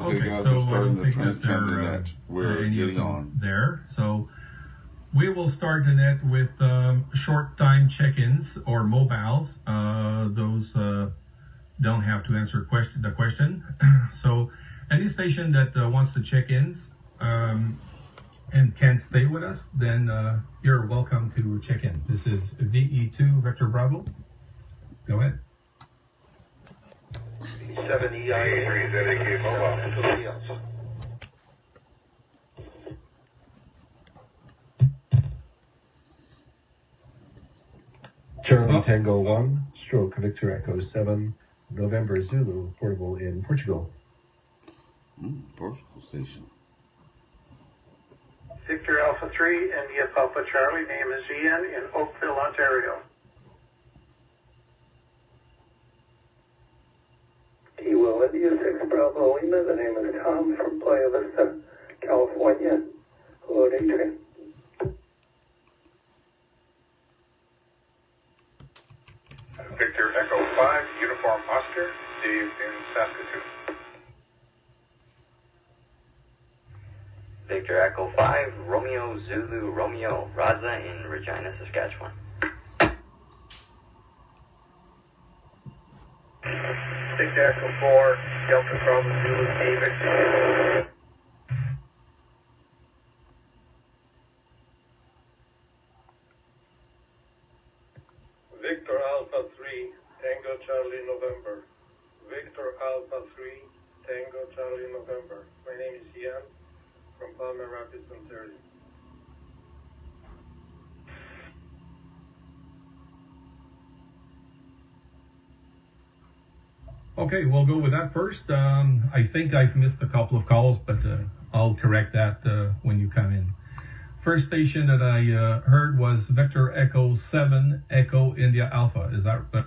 Okay, guys, so we're starting the I don't think that Trans-Canada there net. We're getting on. there. So we will start the net with short time check-ins or mobiles. Those don't have to answer the question. So any station that wants to check in and can't stay with us, then you're welcome to check in. This is VE2 Vector Bravo. Go ahead. 7EIA3WV mobile. Charlie Tango 1, stroke Victor Echo 7, November Zulu, portable in Portugal. Portugal station. Victor Alpha 3, India Papa Charlie, name is Ian in Oakville, Ontario. Kilo India 6 Bravo Lima, the name is Tom from Playa Vista, California. Hello, Adrian. Victor Echo 5, Uniform Oscar, Dave in Saskatoon. Victor Echo 5, Romeo Zulu Romeo, Raza in Regina, Saskatchewan. Victor Echo 4, Delta Bravo Zulu, David. Victor Alpha 3, Tango Charlie November. Victor Alpha 3, Tango Charlie November. My name is Ian from Palmer Rapids, Ontario. Okay, we'll go with that first. I think I've missed a couple of calls, but I'll correct that when you come in. First station that I heard was Victor Echo 7, Echo India Alpha. Is that right?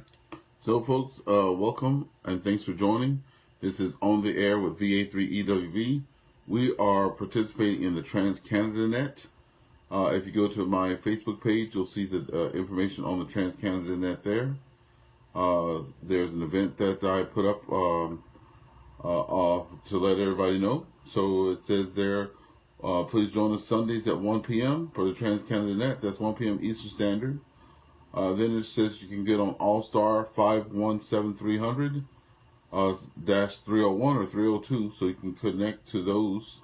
So, folks, welcome and thanks for joining. This is On the Air with VA3EWV. We are participating in the Trans-Canada net. If you go to my Facebook page, you'll see the information on the Trans-Canada net there. There's an event that I put up to let everybody know. So it says there, please join us Sundays at 1 p.m. for the Trans-Canada net. That's 1 p.m. Eastern Standard. Then it says you can get on AllStar 517300 -301 or 302, so you can connect to those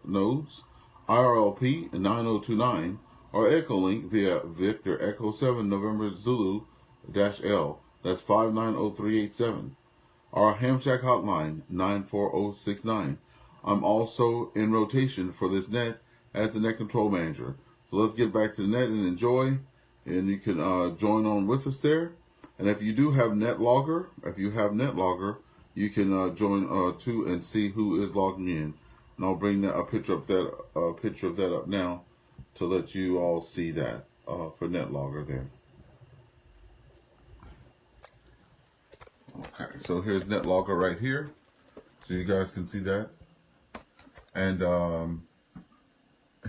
nodes. IRLP 9029 or Echolink via Victor Echo 7 November Zulu -L. That's 590387. Our Hamshack hotline 94069. I'm also in rotation for this net as the net control manager. So let's get back to the net and enjoy. And you can join on with us there. And if you do have NetLogger, you can join too and see who is logging in. And I'll bring a picture of that up now to let you all see that for NetLogger there. Okay, so here's NetLogger right here, so you guys can see that. And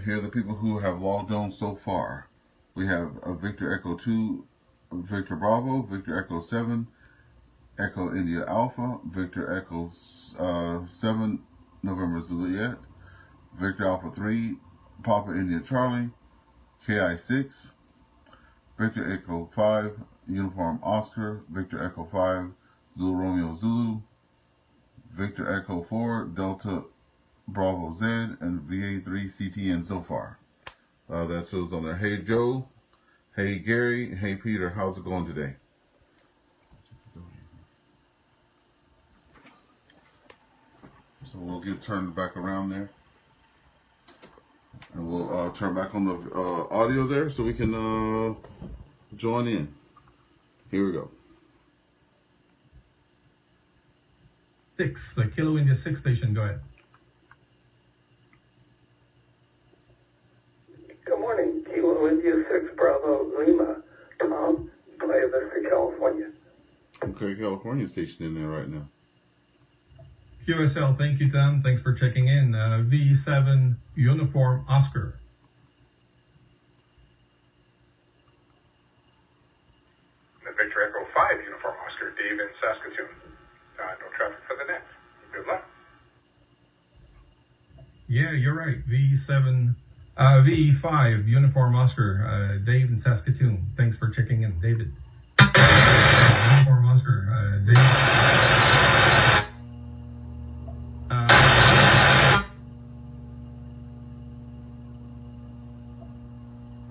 here are the people who have logged on so far. We have Victor Echo 2, Victor Bravo, Victor Echo 7, Echo India Alpha, Victor Echo 7, November Juliet, Victor Alpha 3, Papa India Charlie, KI 6, Victor Echo 5, Uniform Oscar, Victor Echo 5, Zulu Romeo Zulu, Victor Echo 4, Delta Bravo Z, and VA3CTN so far. That shows on there. Hey Joe, hey Gary, hey Peter, how's it going today? So we'll get turned back around there. And we'll turn back on the audio there so we can join in. Here we go. 6, the Kilo India 6 station, go ahead. Good morning, Kilo India 6 Bravo Lima, Tom, Playa Vista, California. Okay, California station in there right now. QSL, thank you, Tom. Thanks for checking in. V7 Uniform Oscar. Victor Echo 5, Uniform Oscar, Dave in Saskatoon. No traffic for the net. Good luck. Yeah, you're right. VE5, Uniform Oscar, Dave in Saskatoon. Thanks for checking in, David. Uniform Oscar, Dave.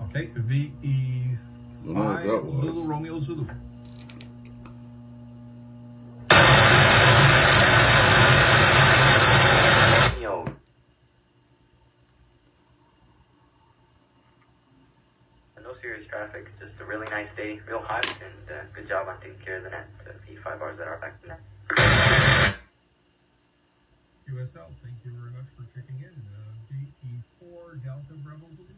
Okay, VE5, Don't know what that was. Zulu, Romeo, Zulu. No serious traffic, just a really nice day, real hot, and good job on taking care of the net. V5 bars that are back to net. USL, thank you very much for checking in. VE4, Delta Bravo Zulu.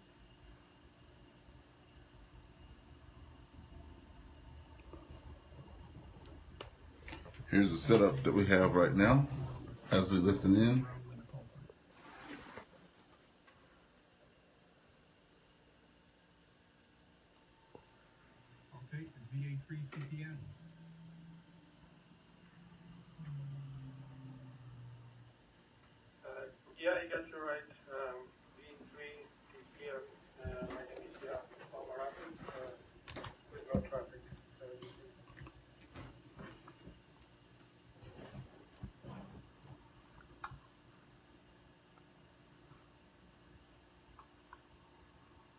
Here's the setup that we have right now as we listen in. Okay, VA3CPN. Yeah, you got you right. V3 CPM. My name is Palmer Rapids, with no traffic.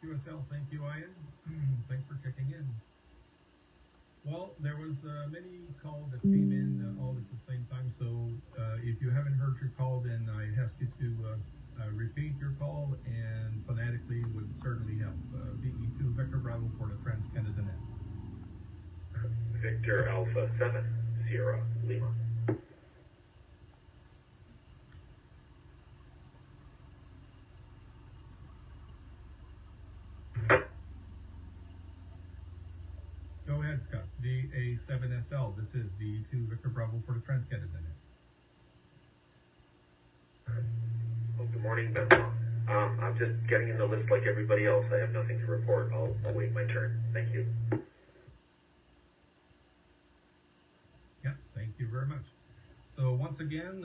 USL, thank you, Ian. Thanks for checking in. Well, there was many calls that came in all at the same time, so if you haven't heard your call, then I ask you to repeat your call, and phonetically would certainly help. VE2 Vector Bravo for the Trans-Canada Net. Victor Alpha 7, Sierra, Lima. Go ahead, Scott. VA7SL. This is VE2 Victor Bravo for the Trans-Canada Net. Well, good morning, Benoit. I'm just getting in the list like everybody else. I have nothing to report. I'll wait my turn. Thank you. Yeah, thank you very much. So once again,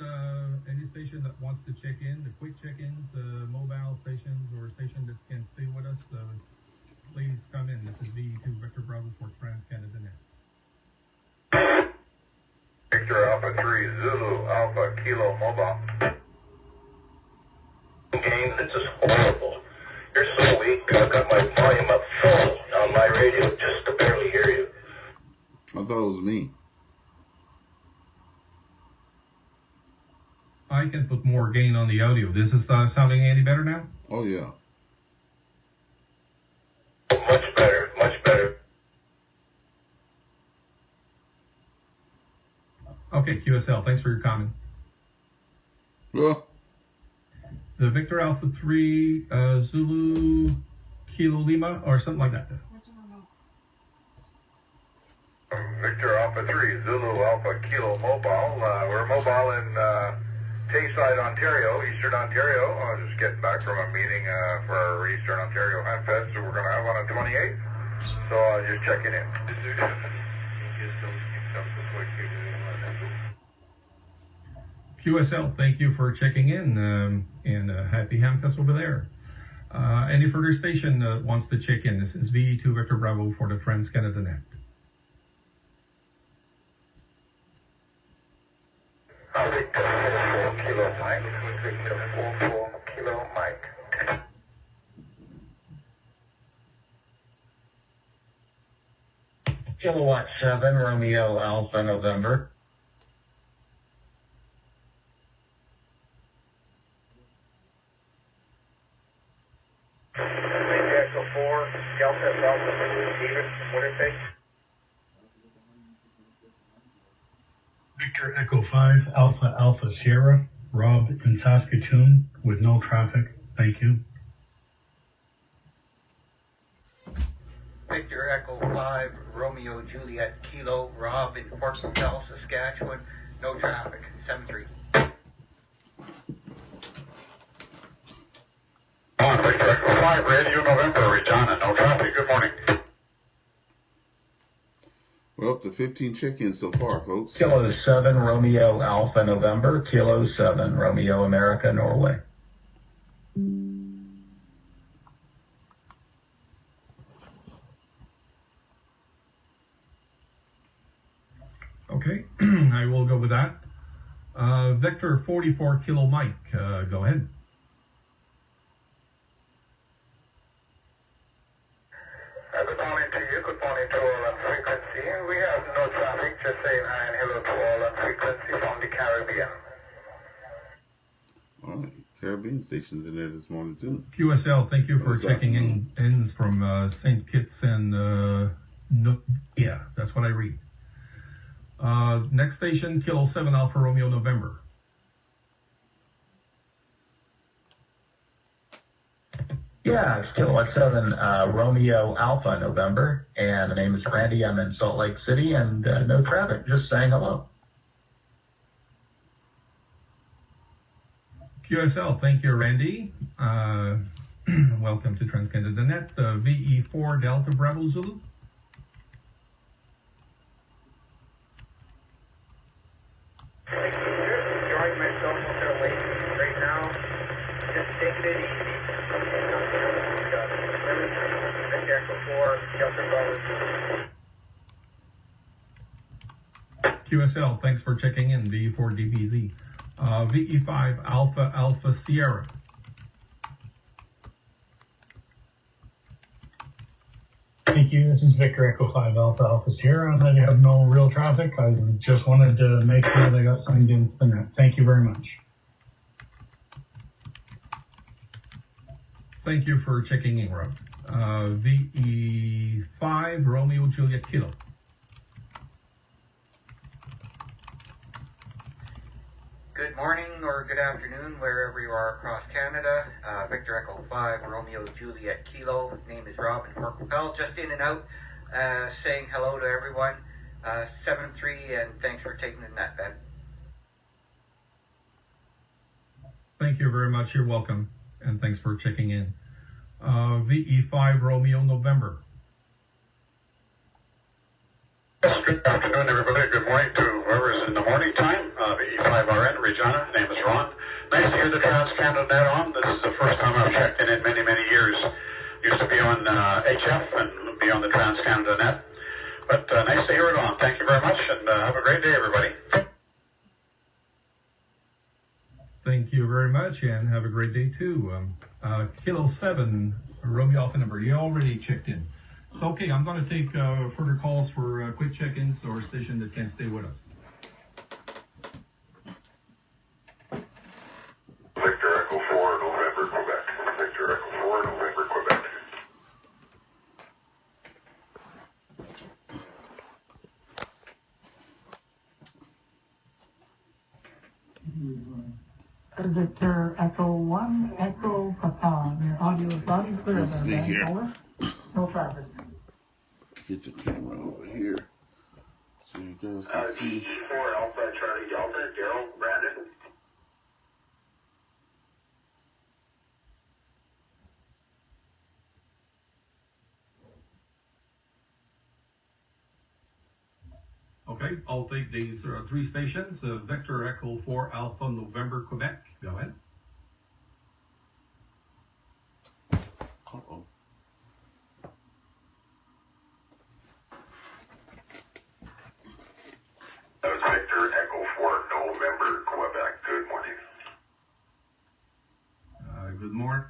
any station that wants to check in, the quick check-ins, mobile stations or station that can stay with us, please come in. This is VE2 Victor Bravo for Trans-Canada Net. Victor Alpha 3, Zulu, Alpha, Kilo, Mobile. Game, this is horrible. You're so weak. I've got my volume up full on my radio just to barely hear you. I thought it was me. I can put more gain on the audio. This is sounding any better now? Oh, yeah. Much better, much better. Okay, QSL, thanks for your comment. Well, The Victor Alpha 3, Zulu, Kilo Lima, or something like that. Victor Alpha 3, Zulu, Alpha, Kilo, Mobile. We're mobile in Tayside, Ontario, Eastern Ontario. I was just getting back from a meeting for our Eastern Ontario Handfest that we're going to have on the 28th. So just checking in. QSL, thank you for checking in, and happy Hamfest over there. Any further station that wants to check in, this is VE2 Victor Bravo for the Trans-Canada Net. Victor 44 Kilo Mike. Victor 44 Kilo Mike. Kilowatt 7, Romeo Alpha November. Echo 4, Delta Alpha, David, Winnipeg. Victor Echo 5, Alpha Alpha Sierra, Rob in Saskatoon with no traffic. Thank you. Victor Echo 5, Romeo Juliet Kilo, Rob in Fort Bell, Saskatchewan, no traffic, 7-3. Victor Echo 5, Radio November, Regina, no traffic. Good morning. we're up to 15 check-ins so far, folks. Kilo 7, Romeo Alpha November. Kilo 7, Romeo America, Norway. Okay, I will go with that. Victor 44 Kilo Mike, go ahead. Good morning to you. Good morning to all on frequency. We have no traffic, just saying hi and hello to all on frequency from the Caribbean. All right, Caribbean stations in there this morning too. QSL, thank you for checking in from St. Kitts and yeah, that's what I read. Next station, Kilo 7 Alpha Romeo November. Yeah, it's Kilo 7 Romeo Alpha November, and the name is Randy. I'm in Salt Lake City, and no traffic, just saying hello. QSL, thank you, Randy. Welcome to TransCanada Net. VE4 Delta Bravo Zulu. Enjoying myself up there late right now. Just taking it easy. Echo 4, Delta Bravo. QSL, thanks for checking in. VE4 DBZ. VE5 Alpha Alpha Sierra. Thank you. This is Victor Echo 5 Alpha Alpha Sierra. I have no real traffic. I just wanted to make sure they got signed in to the net. Thank you very much. Thank you for checking in, Rob. VE5 Romeo Juliet Kilo. Good morning or good afternoon, wherever you are across Canada. Victor Echo 5, Romeo Juliet Kilo. Name is Rob in Fort Capel. Just in and out, saying hello to everyone. 7-3, and thanks for taking the net, Ben. Thank you very much. You're welcome, and thanks for checking in. VE5 Romeo November. Yes, good afternoon, everybody. Good morning to whoever's in the morning time. The E5RN, Regina. Name is Ron. Nice to hear the TransCanada Net on. This is the first time I've checked in many, many years. Used to be on HF and be on the TransCanada Net. But nice to hear it on. Thank you very much, and have a great day, everybody. Thank you very much, and have a great day, too. Kilo 7, Romeo Alpha number. You already checked in. So, okay, I'm going to take further calls for quick check-ins or a station that can stay with us. Victor Echo 4, November, Quebec. Victor Echo 4, November, Quebec. Victor Echo 1, Echo Papa. Your audio is loud and clear. Let's see here. Over. No traffic. Get the camera over here so you guys can see. VE4 Alpha Charlie Delta, Daryl, Brandon. Okay, I'll take these three stations. Victor Echo 4 Alpha November Quebec. Go ahead. Uh-oh. That was Victor Echo 4, November, Quebec. Good morning. Good morning.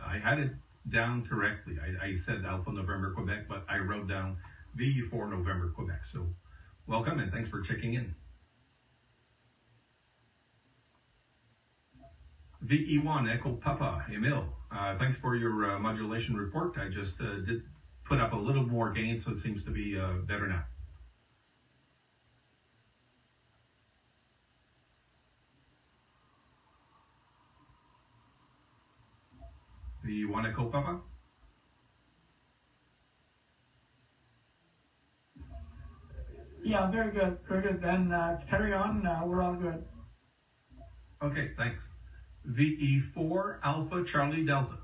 I had it down correctly. I said Alpha November Quebec, but I wrote down VE4 November Quebec. So welcome and thanks for checking in. VE1 Echo Papa Emil. Thanks for your modulation report. I just did put up a little more gain, so it seems to be better now. VE1 Echo Papa. Yeah, very good. Very good. Then carry on. We're all good. Okay, thanks. VE4 Alpha Charlie Delta.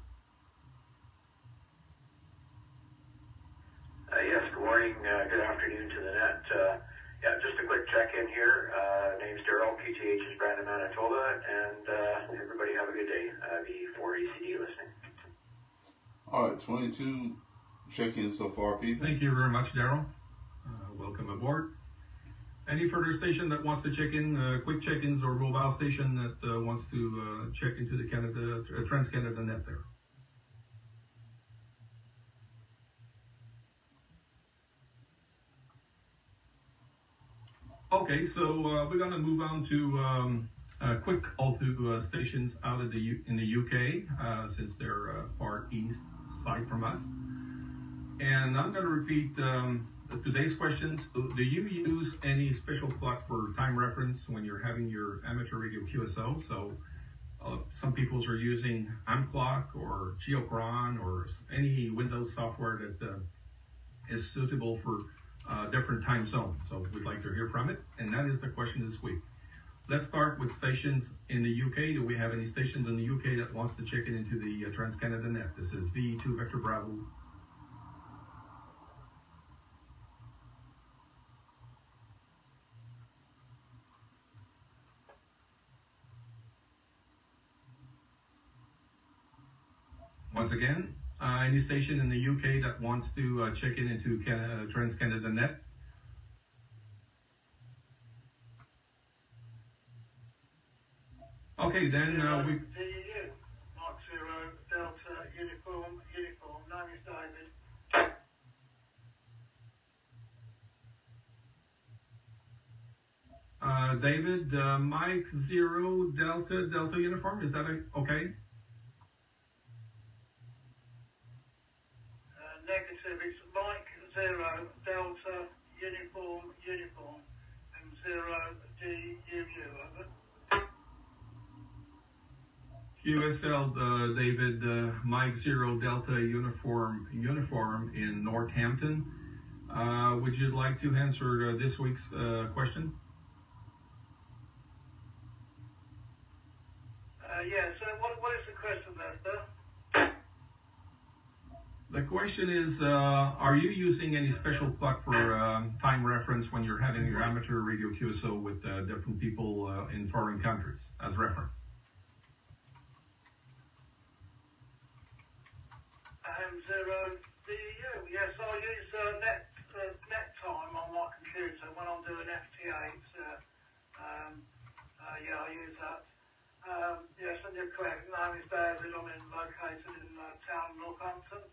Yes, good morning, good afternoon to the net. Yeah, just a quick check-in here. Name's Daryl, PTH is Brandon, Manitoba, and everybody have a good day. VA3EWV listening. All right, 22 check-ins so far, people. Thank you very much, Daryl. Welcome aboard. Any further station that wants to check in, quick check-ins or mobile station that wants to check into the Canada Trans-Canada net there? Okay, so we're going to move on to quick All2 stations out of in the UK, since they're far east side from us. And I'm going to repeat today's questions. Do you use any special clock for time reference when you're having your amateur radio QSO? So some people are using AmClock or Geochron or any Windows software that is suitable for different time zones. So we'd like to hear from it, and that is the question this week. Let's start with stations in the UK. Do we have any stations in the UK that wants to check in into the Trans-Canada net? This is VA2 Victor Bravo. Once again, any station in the UK that wants to check in into Trans-Canada net? Okay, then we... DU, Mark 0, Delta, Uniform, name is David. David, Mike 0, Delta Uniform, is that okay? Negative, it's Mike 0, Delta, Uniform, and 0, DUU, over. QSL, David, Mike 0, Delta Uniform in Northampton. Would you like to answer this week's question? Yeah, so what is the question there, sir? The question is, are you using any special clock for time reference when you're having your amateur radio QSO with different people in foreign countries as reference? 0 DU. Yes, I use net time on my computer when I'm doing FT8. Yeah, I use that. Yes, and you're correct. My name is David. I'm located in town Northampton,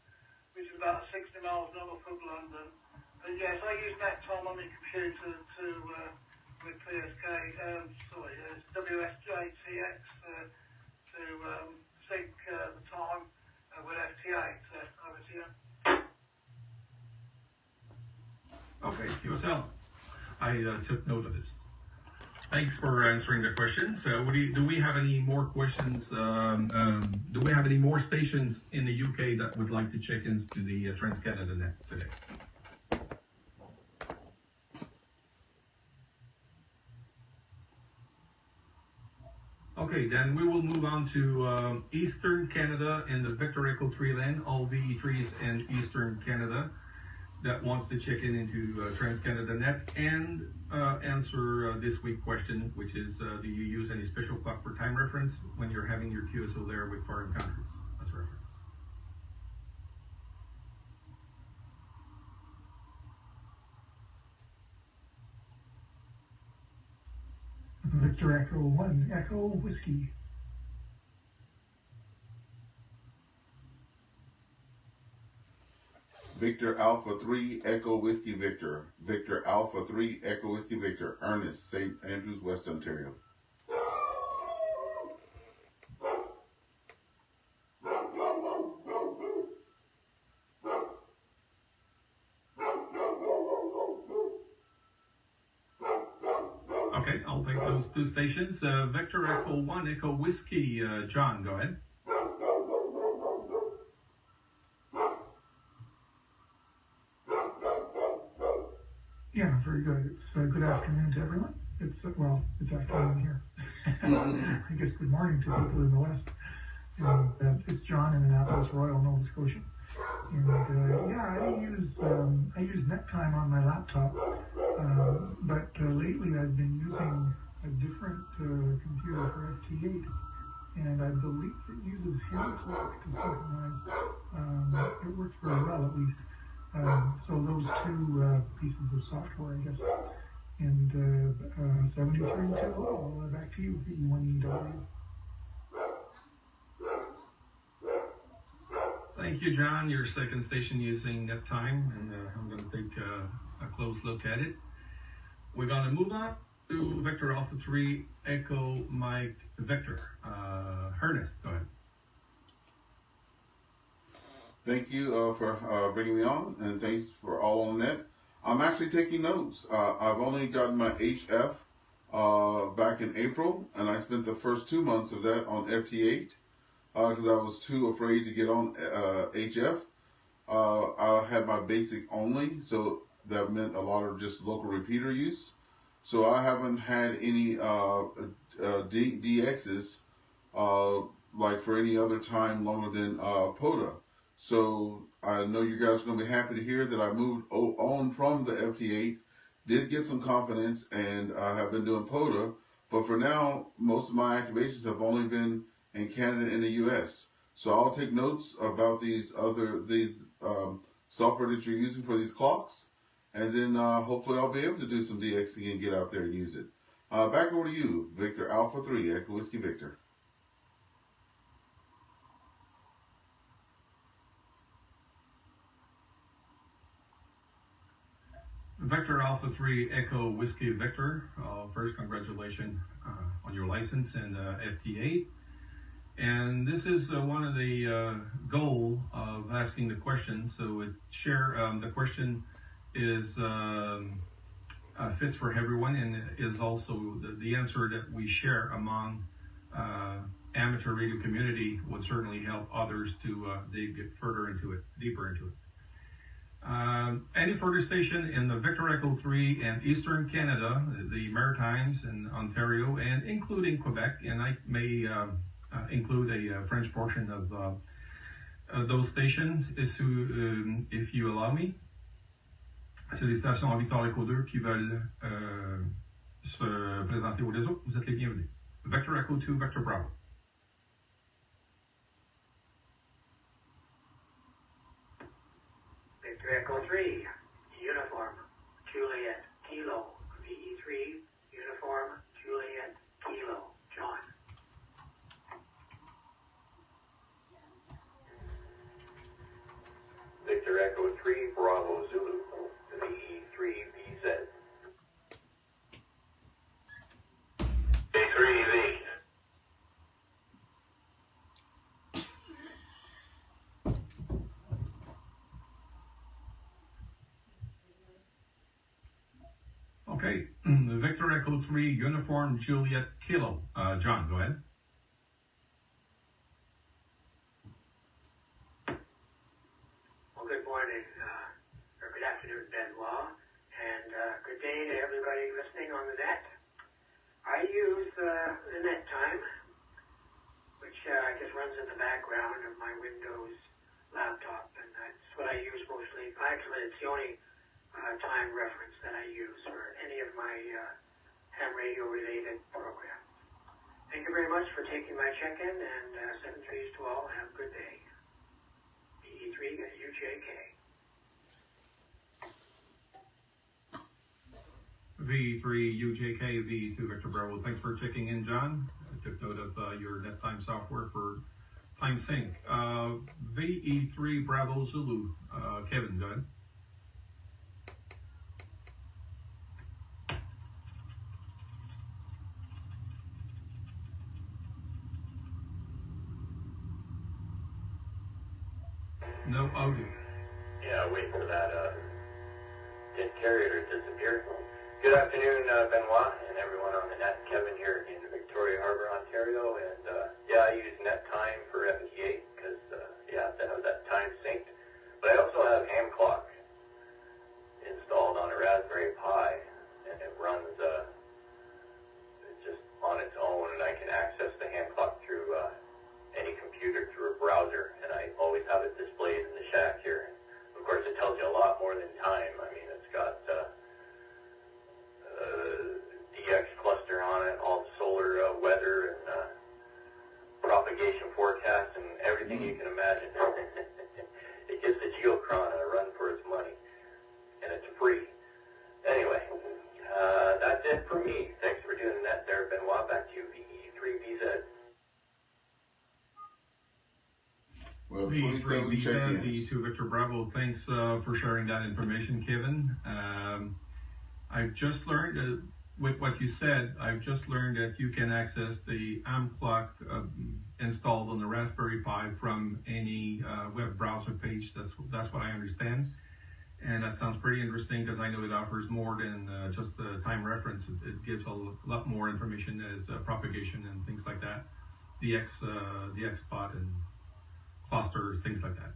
which is about 60 miles north of London. But yes, I use net time on my computer to with PSK. It's WSJTX to sync the time with FT8. Over to you. Okay, QSL. I took note of this. Thanks for answering the questions. Do we have any more questions? Do we have any more stations in the UK that would like to check into the Trans-Canada net today? Okay, then we will move on to Eastern Canada and the Victor Echo 3 lane, all VE3s and Eastern Canada that wants to check in into Trans-Canada net and answer this week's question, which is, do you use any special clock for time reference when you're having your QSO there with foreign countries as reference? Victor Echo 1, Echo Whiskey. Victor Alpha 3 Echo Whiskey Victor. Victor Alpha 3 Echo Whiskey Victor. Ernest, St. Andrews, West Ontario. Okay, I'll take those two stations. Victor Echo 1 Echo Whiskey. John, go ahead. Yeah, very good. It's good afternoon to everyone. It's afternoon here. I guess good morning to people in the West. And it's John in Annapolis, Royal, Nova Scotia. And I use NetTime on my laptop, but lately I've been using a different computer for FT8. and I believe it uses Hamshack to synchronize. It works very well, at least. So those two pieces of software, I guess. And 7320, back to you, VA3EWV. Thank you, John. Your second station using that time, and I'm going to take a close look at it. We're going to move on to Victor Alpha 3 Echo Mike Victor. Ernest, go ahead. Thank you for bringing me on, and thanks for all on net. I'm actually taking notes. I've only gotten my HF back in April, and I spent the first 2 months of that on FT8 because I was too afraid to get on HF. I had my basic only, so that meant a lot of just local repeater use. So I haven't had any DXs like for any other time longer than POTA. So I know you guys are going to be happy to hear that I moved on from the FT8, did get some confidence, and I have been doing POTA. But for now, most of my activations have only been in Canada and the US. So I'll take notes about these software that you're using for these clocks, and then hopefully I'll be able to do some DXing and get out there and use it. Back over to you, Victor Alpha 3, Echo Whiskey Victor. Victor Alpha 3 Echo Whiskey Victor. First, congratulations on your license and FT8. And this is one of the goal of asking the question. So it the question is fits for everyone, and is also the answer that we share among amateur radio community would certainly help others to dig further into it, deeper into it. Any further station in the Victor Echo 3 and Eastern Canada, the Maritimes and Ontario, and including Quebec, and I may include a French portion of those stations, if you allow me. C'est des stations en Victor Echo 2 qui veulent se présenter au réseau. Vous êtes les bienvenus. Victor Echo 2, Victor Bravo. Victor Echo 3, Uniform, Juliet, Kilo, VE3, Uniform, Juliet, Kilo, John. Victor Echo 3, Bravo Zulu, VE3VZ. VA3EWV. Okay, Victor Echo 3, Uniform, Juliet, Kilo. John, go ahead. Well, good morning, or good afternoon, Benoit, and good day to everybody listening on the net. I use the net time, which I guess runs in the background of my Windows laptop, and that's what I use mostly. Actually, it's the only time reference that I use for any of my ham radio related programs. Thank you very much for taking my check-in, and 7-3s to all. Have a good day. VE3UJK. V3UJK, V2 Victor Bravo. Thanks for checking in, John. I took note of your net time software for time sync. VE3 Bravo Zulu. Kevin, go ahead. No audio. Yeah, wait for that dead carrier to disappear. Good afternoon, Benoit, and everyone on the net. Kevin here in Victoria Harbour, Ontario, and yeah, I use net time for FT8 because you have to have that time synced. But I also have ham clock installed on a Raspberry Pi, and it runs just on its own, and I can access the ham clock through any computer through a browser, and I always have it displayed in the shack here. Of course, it tells you a lot more than time. I mean, it's got DX cluster on it, all the solar weather and anything you can imagine. It gives the geocron a run for its money, and it's free. Anyway, that's it for me. Thanks for doing that there, Benoit. Back to you, VE3VZ. Well, VE3VZ, V2 Victor Bravo, thanks for sharing that information, Kevin. I've just learned, with what you said, I've just learned that you can access the AMP clock installed on the Raspberry Pi from any web browser page. That's what I understand. And that sounds pretty interesting because I know it offers more than just the time reference. It gives a lot more information as propagation and things like that. The X spot and clusters, things like that.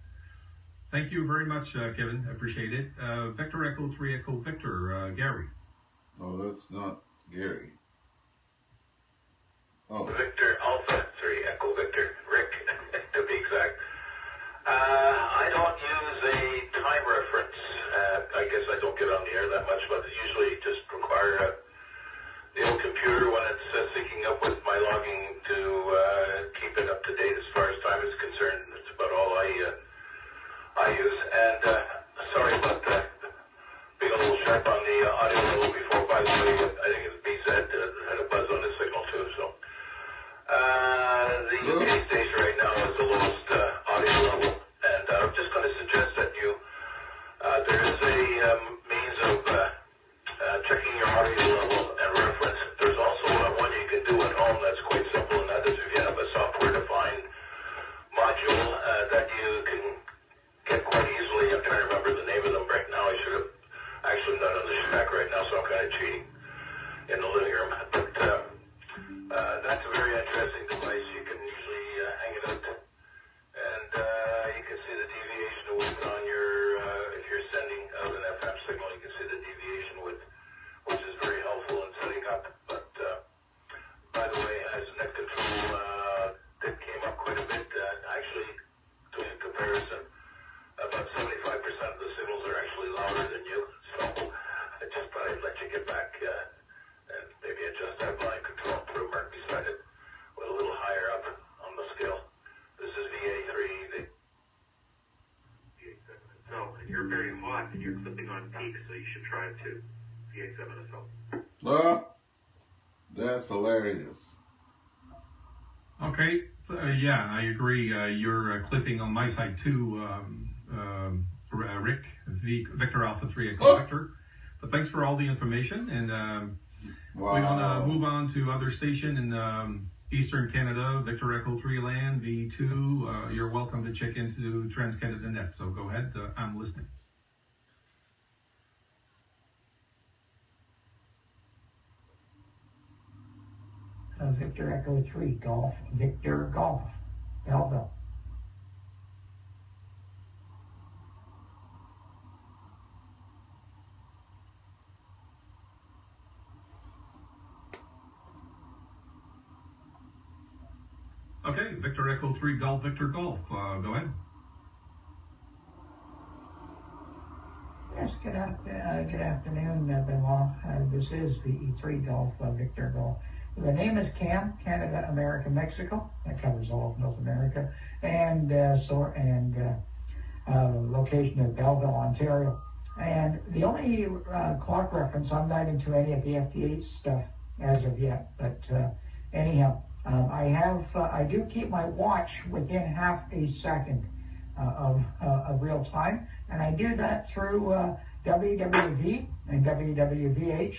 Thank you very much, Kevin. I appreciate it. Victor Echo 3 Echo Victor, Gary. Oh, that's not Gary. Oh. Victor Alpha 3 Echo Victor, Rick, to be exact. I don't use a time reference. I guess I don't get on the air that much, but usually just require the old computer when it's syncing up with my logging to keep it up to date as far as time is concerned. That's about all I use. And sorry about being a little sharp on the audio level before. By the way, I think it's BZ had a buzz on the signal too. So the UK station right now is the lowest audio level, and I'm just going to suggest that there is a means of checking your audio level and reference. There's also one you can do at home that's quite simple, and that is if you have a software-defined module that you can get quite easily. I'm trying to remember the name of them right now. I should have actually not on the shack right now, so I'm kind of cheating in the living room. But that's a very interesting device. You can usually hang it out, and you can see the deviation width on your, if you're sending out an FM signal, you can see the deviation width, which is very helpful in setting up. But by the way, as net control, that came up quite a bit. Actually, doing a comparison, about 75% of the signals are actually louder than you. So I just thought I'd let you get back and maybe adjust that volume control, put a mark beside it with a little higher up on the scale. This is VA3, the VA7 SL, and you're very hot and you're clipping on peak, so you should try it too. VA7 SL. That's hilarious. Okay, yeah, I agree. You're clipping on my side too, Rick, Victor Alpha 3 Echo Victor. But thanks for all the information, and we're gonna move on to other station in Eastern Canada, Victor Echo 3 Land, V2. You're welcome to check into TransCanada Net, so go ahead, I'm listening. Victor Echo 3 Golf, Victor Golf, Belleville. Okay, Victor Echo 3 Golf, Victor Golf, go ahead. Yes, good afternoon, Benoit. This is VE3 Golf, Victor Golf. The name is Cam, Canada, America, Mexico. That covers all of North America. And location is Belleville, Ontario. And the only clock reference, I'm not into any of the FT8 stuff as of yet. But anyhow, I do keep my watch within half a second of real time. And I do that through WWV and WWVH.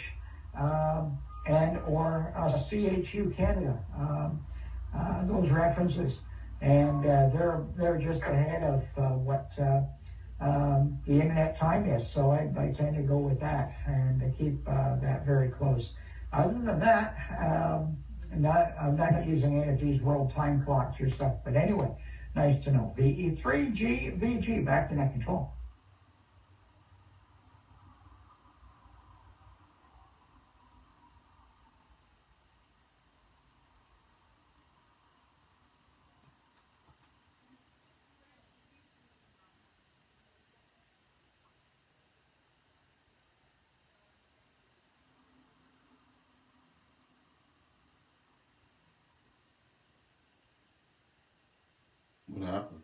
And or CHU Canada, those references, and they're just ahead of what the internet time is. So I tend to go with that and to keep that very close. Other than that, I'm not using any of these world time clocks or stuff. But anyway, nice to know. VE3GVG, back to net control. What happened?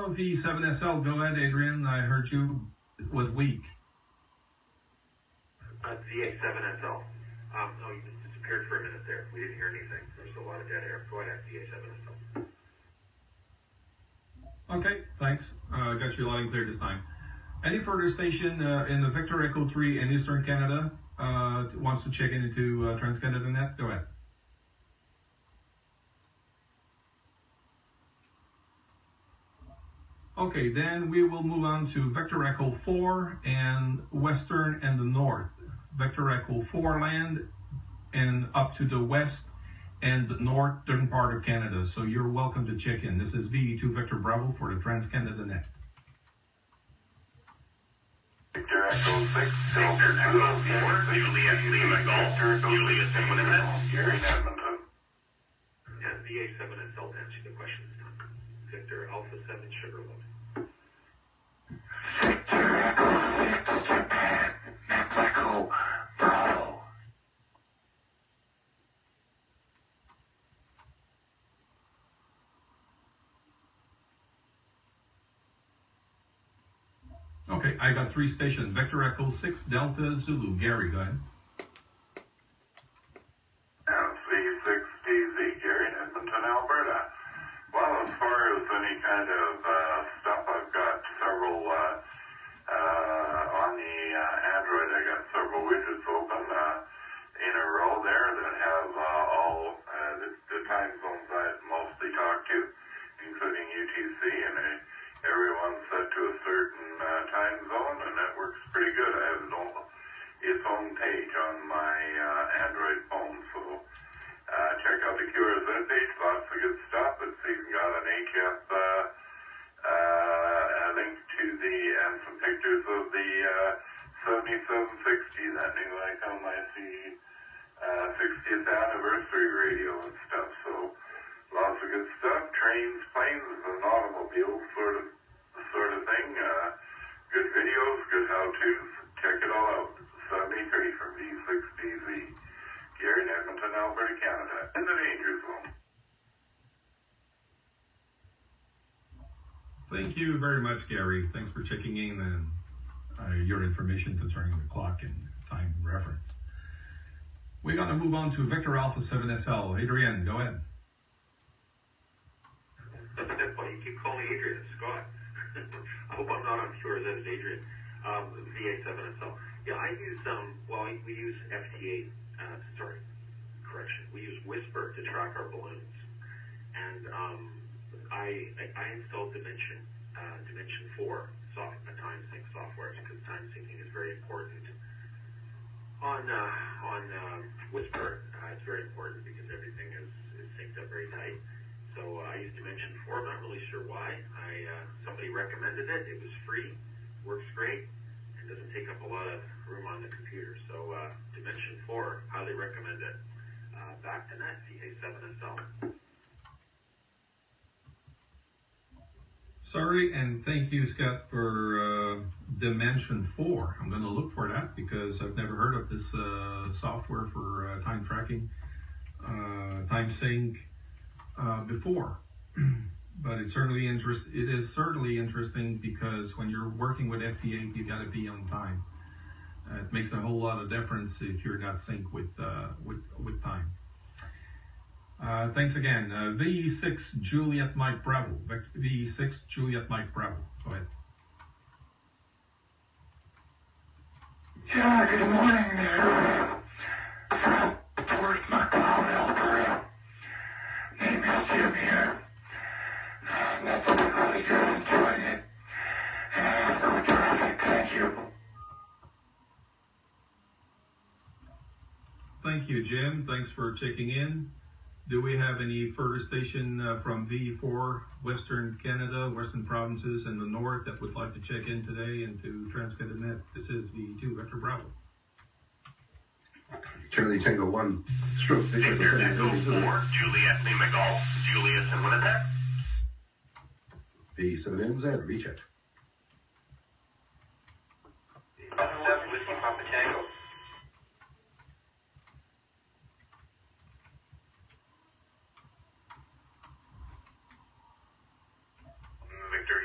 V7SL, go ahead, Adrian. I heard you. It was weak. VA7SL. No, you just disappeared for a minute there. We didn't hear anything. There's a lot of dead air. Go ahead, VA7SL. Okay, thanks. Got you loud and clear this time. Any further station in the Victor Echo 3 in Eastern Canada wants to check into TransCanada Net? Go ahead. Okay, then we will move on to Victor Echo 4 and Western and the North. Victor Echo 4 land and up to the west and the northern part of Canada. So you're welcome to check in. This is VE2 Victor Bravo for the TransCanada Net. Victor Echo 6, Victor Echo 4, Juliet Lima Golf, Juliet, and what is that? Gary in Edmonton. Yeah, VA7SL to answer the question this time. Victor Alpha 7 Sugar Load. Victor Echo 6, Japan, Mexico, Bravo. Okay, I got 3 stations. Victor Echo 6, Delta Zulu. Gary, go ahead. V6TZ, Gary in Edmonton, Alberta. Well, as far as any kind of stuff, I've got several on the Android. I got several widgets open in a row there that have all the time zones I mostly talk to, including UTC, and everyone's set to a certain time zone, and that works pretty good. I have its own page on my Android phone, so check out the QRZ page, lots of good stuff. It's even got an HF link to and some pictures of the 7760, that new Icon IC 60th anniversary radio and stuff. So lots of good stuff. Trains, planes, and automobiles sort of thing. Good videos, good how-tos. Check it all out. 73 from V6DZ. Gary in Edmonton, Alberta, Canada. In the danger zone. Thank you very much, Gary. Thanks for checking in and your information concerning the clock and time reference. We're going to move on to Victor Alpha 7SL. Adrian, go ahead. Well, you keep calling me Adrian. It's Scott. I hope I'm not on QRZ as Adrian. VA7SL. Yeah, I use, we use FT8, we use Whisper to track our balloons. And I installed Dimension 4 time sync software, because time syncing is very important. On Whisper, it's very important because everything is synced up very tight. So I use Dimension 4. I'm not really sure why. Somebody recommended it. It was free, works great, and doesn't take up a lot of room on the computer. So Dimension 4, highly recommend it. Back to that, VA7SL. Sorry, and thank you, Scott, for Dimension 4. I'm going to look for that because I've never heard of this software for time tracking, time sync before. But it is certainly interesting because when you're working with FT8, you got to be on time. It makes a whole lot of difference if you're not synced with time. Thanks again. V6 Juliet Mike Bravo. V6 Juliet Mike Bravo. Go ahead. Yeah, good morning there. From Fort McLeod, Alberta. Name is Jim here. That's really good, enjoying it. And no traffic, thank you. Thank you, Jim. Thanks for checking in. Do we have any further station from V4, Western Canada, Western Provinces, and the North that would like to check in today into TransCanada Net? This is V2 Victor Bravo. Charlie Tango 1, stroke. Victor Echo 4, Juliet Lima Golf, Julius and Winnipeg. V7NZ, recheck. 7 Whiskey Papa Tango. Victor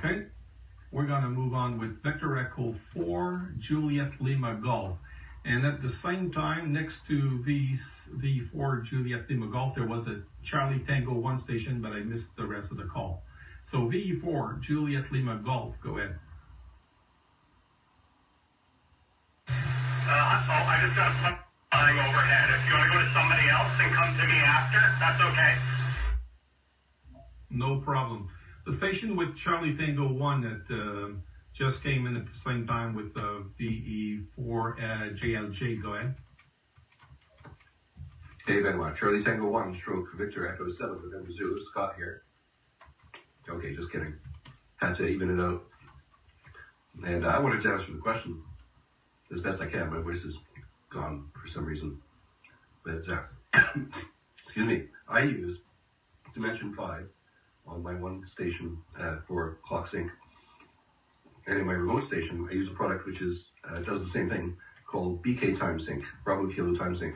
Okay, we're going to move on with Victor Echo 4, Juliet Lima Golf. And at the same time, next to V4 Juliet Lima Golf, there was a Charlie Tango 1 station, but I missed the rest of the call. So V4 Juliet Lima Golf, go ahead. I just got a plane flying overhead. If you want to go to somebody else and come to me after, that's okay. No problem. The station with Charlie Tango 1 that just came in at the same time with VE4 JLJ, go ahead. Hey, Benoit. Charlie Tango 1, stroke Victor Echo 7, November Zulu. Scott here. Okay, just kidding. Had to even it out. And I wanted to answer the question as best I can. My voice is gone for some reason. But, excuse me, I use Dimension 5 on my one station for clock sync. And in my remote station, I use a product which is does the same thing, called BK Time Sync, Bravo Kilo Time Sync.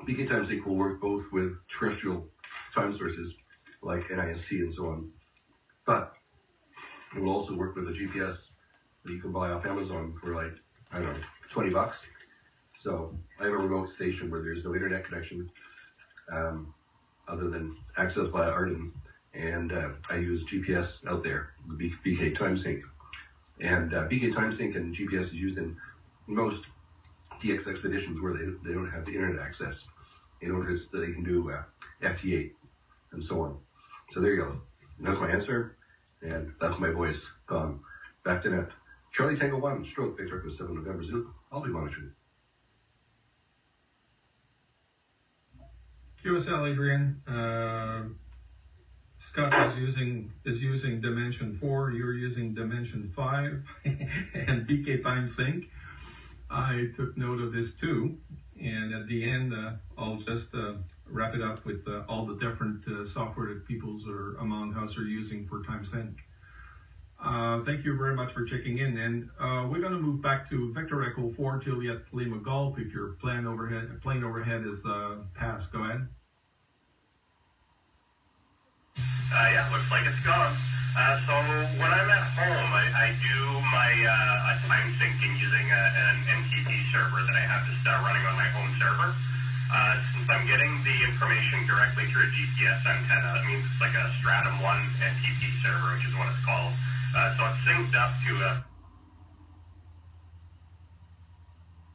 BK Time Sync will work both with terrestrial time sources like NIST and so on, but it will also work with a GPS that you can buy off Amazon for like, I don't know, $20. So I have a remote station where there's no internet connection other than access via Arden, and I use GPS out there, the BK Time Sync. And BK Time Sync and GPS is used in most DX expeditions where they don't have the internet access in order so they can do FT8 and so on. So there you go. And that's my answer, and that's my voice gone. Back to net. Charlie Tango 1, stroke Victor Echo 7, November Zulu. I'll be monitoring. QSL Adrian, Scott is using Dimension 4, you're using Dimension 5, and BK Time Sync. I took note of this too, and at the end, I'll just wrap it up with all the different software that people's are among us are using for Time Sync. Thank you very much for checking in, and we're going to move back to Victor Echo 4 Juliet Lima Golf. If your plane overhead is passed, go ahead. Yeah, looks like it's gone. So when I'm at home, I do my time syncing using an NTP server that I have just running on my home server. Since I'm getting the information directly through a GPS antenna, that means it's like a Stratum 1 NTP server, which is what it's called. So it's synced up to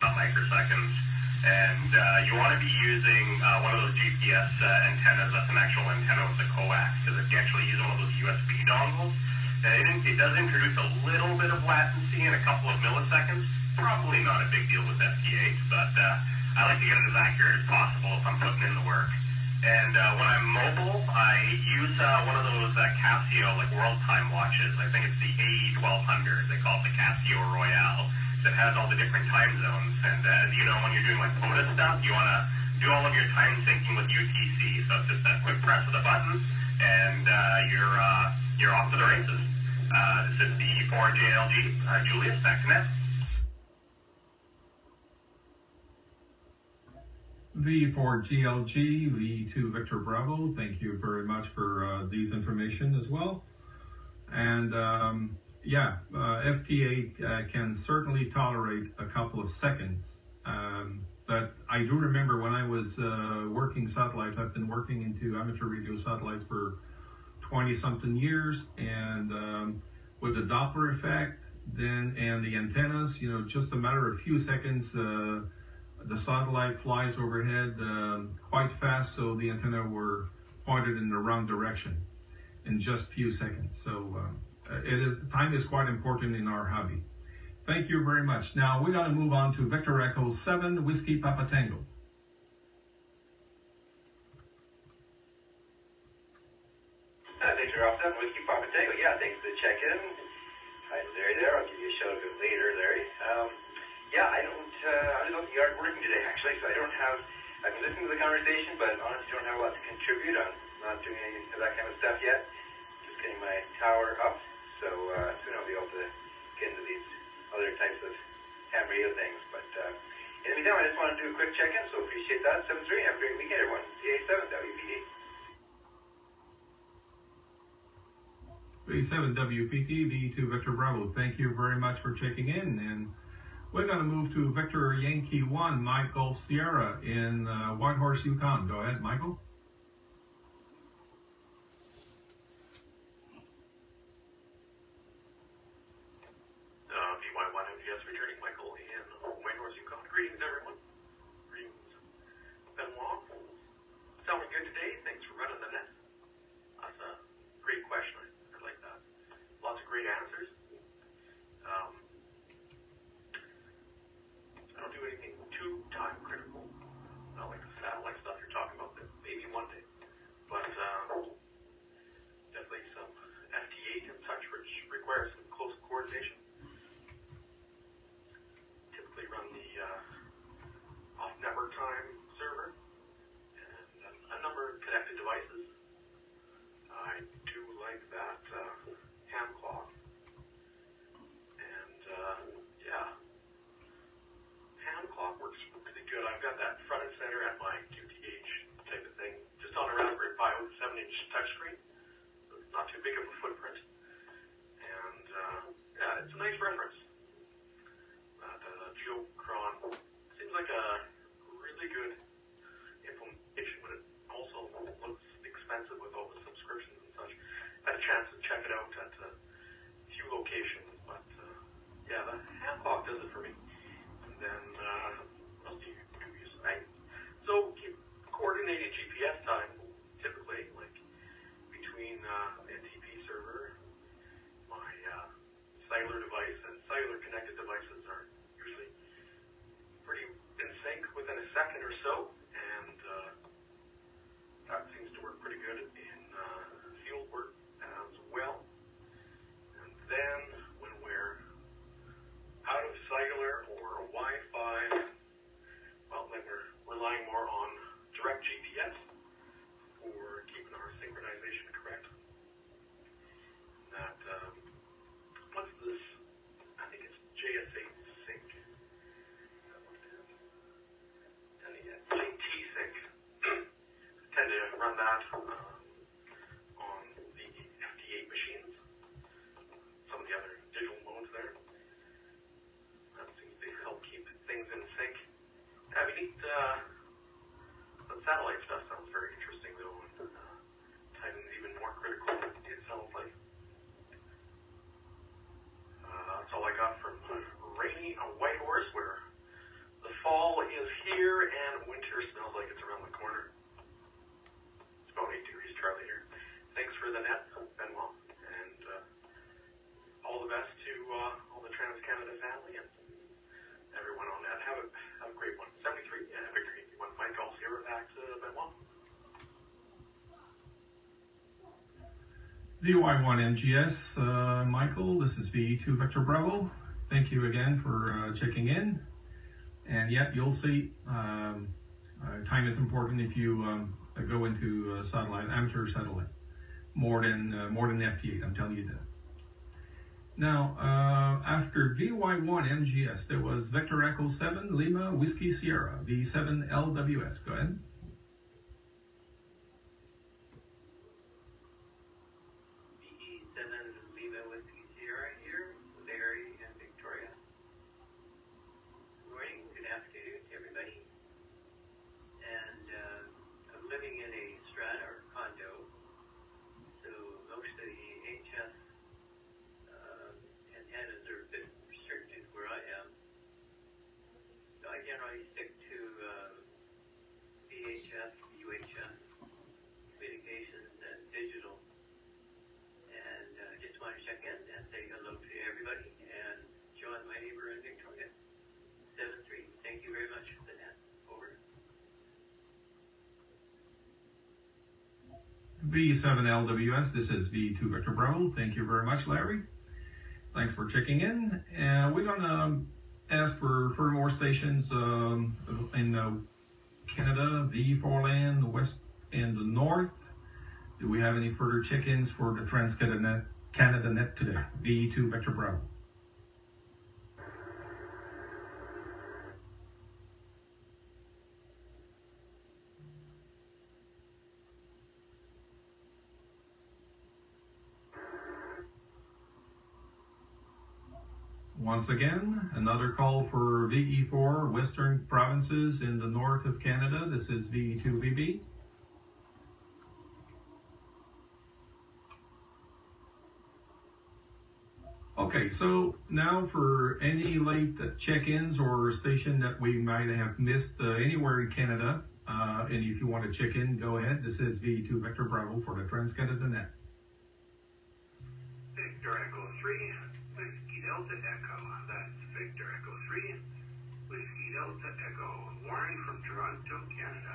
microseconds, and you want to be using one of those GPS antennas. That's an actual antenna with a coax, because if you actually use one of those USB dongles, it does introduce a little bit of latency in a couple of milliseconds. Probably not a big deal with FT8, but I like to get it as accurate as possible if I'm putting in the work. And when I'm mobile, I use one of those Casio world time watches. I think it's the AE1200. They call it the Casio Royale. That has all the different time zones. And as you know, when you're doing POTA stuff, you want to do all of your time syncing with UTC. So it's just a quick press of the button, and you're off to the races. This is the 4JLG. Julius, back to net. V4GLG, V2 Victor Bravo, thank you very much for these information as well. And FT8 can certainly tolerate a couple of seconds. But I do remember when I was working satellites, I've been working into amateur radio satellites for 20-something years, and with the Doppler effect and the antennas, just a matter of a few seconds, the satellite flies overhead quite fast, so the antenna were pointed in the wrong direction in just a few seconds. So time is quite important in our hobby. Thank you very much. Now we're going to move on to Victor Echo 7 Whiskey Papa Tango. Victor Echo 7 Whiskey Papa Tango. Yeah, thanks for the check-in. Hi, Larry there. I'll give you a shout a bit later, Larry. I was out in the yard working today, actually, so I've been listening to the conversation, but honestly don't have a lot to contribute. I'm not doing any of that kind of stuff yet. Just getting my tower up, so soon I'll be able to get into these other types of ham radio things. But in the meantime, I just want to do a quick check-in, so appreciate that. 7-3, have a great weekend, everyone. VA3EWV. VA3EWV, V2 Victor Bravo. Thank you very much for checking in. And we're going to move to Victor Yankee 1, Mike Golf Sierra in Whitehorse, Yukon. Go ahead, Michael. VY1 MGS returning Michael in Whitehorse, Yukon. Greetings, everyone. Greetings, Benoit. Sounding good today. Thanks for running the net. That's a great question. I like that. Lots of great answers. I don't do anything too time critical. Not like the satellite stuff you're talking about, that maybe one day. But definitely some FT8 and such, which requires some close coordination. Typically run the off-network time server and a number of connected devices. I do like that ham clock. And yeah, ham clock works really good. I've got that front and center at my QTH type of thing, just on a Raspberry Pi with a 7-inch touchscreen. So it's not too big of a footprint. And yeah, it's a nice reference. Geocron seems like a really good implementation, but it also looks expensive with all the subscriptions and such. I had a chance to check it out at a few locations, but yeah, the hand clock does it for me. And then what else do you use? So keep coordinated GPS time, typically, like between the NTP server, my cellular device, and cellular connected devices are usually pretty in sync within a second or so, and that seems to work pretty good in field work as well. And then when we're out of cellular or Wi-Fi, well, then we're relying more on direct GPS for keeping our synchronization correct. That what's this? I think it's JSA Sync. JT Sync. Tend to run that on the FT8 machines. Some of the other digital modes there. That seems to help keep things in sync. Yeah, we need the satellite stuff sounds very interesting though, and timing's even more critical. It sounds like. That's all I got from rainy Whitehorse, where the fall is here and winter smells like it's around the corner. It's about 8 degrees Charlie here. Thanks for the net, Benoit, and all the best to all the Trans-Canada family and everyone on that. Have a great one. 73, yeah, Victor 81, Mike, I'll see you back to Benoit. VY1MGS, Michael, this is V2 Victor Bravo. Thank you again for checking in. And yet, you'll see, time is important if you go into satellite, amateur satellite, more than FT8, I'm telling you that. Now, after VY1MGS, there was Victor Echo 7, Lima, Whiskey Sierra, V7LWS. Go ahead. Generally stick to VHF, UHF, communications, and digital. And just want to check in and say hello to everybody. And John, my neighbor in Victoria, 7-3. Thank you very much for that. Over. V7LWS, this is V2 Victor Bravo. Thank you very much, Larry. Thanks for checking in. And we're going to ask for more stations in Canada, V4 land, the west and the north. Do we have any further check-ins for the Trans-Canada Net today? V2 Victor Bravo. Once again, another call for VE4 Western Provinces in the north of Canada. This is VA3EWV. Okay, so now for any late check-ins or station that we might have missed anywhere in Canada, and if you want to check in, go ahead. This is VE2 Vector Bravo for the Trans-Canada Net. Victor Echo 3, Whiskey Delta Echo. That's Victor Echo 3, Whiskey Delta Echo. Warren from Toronto, Canada.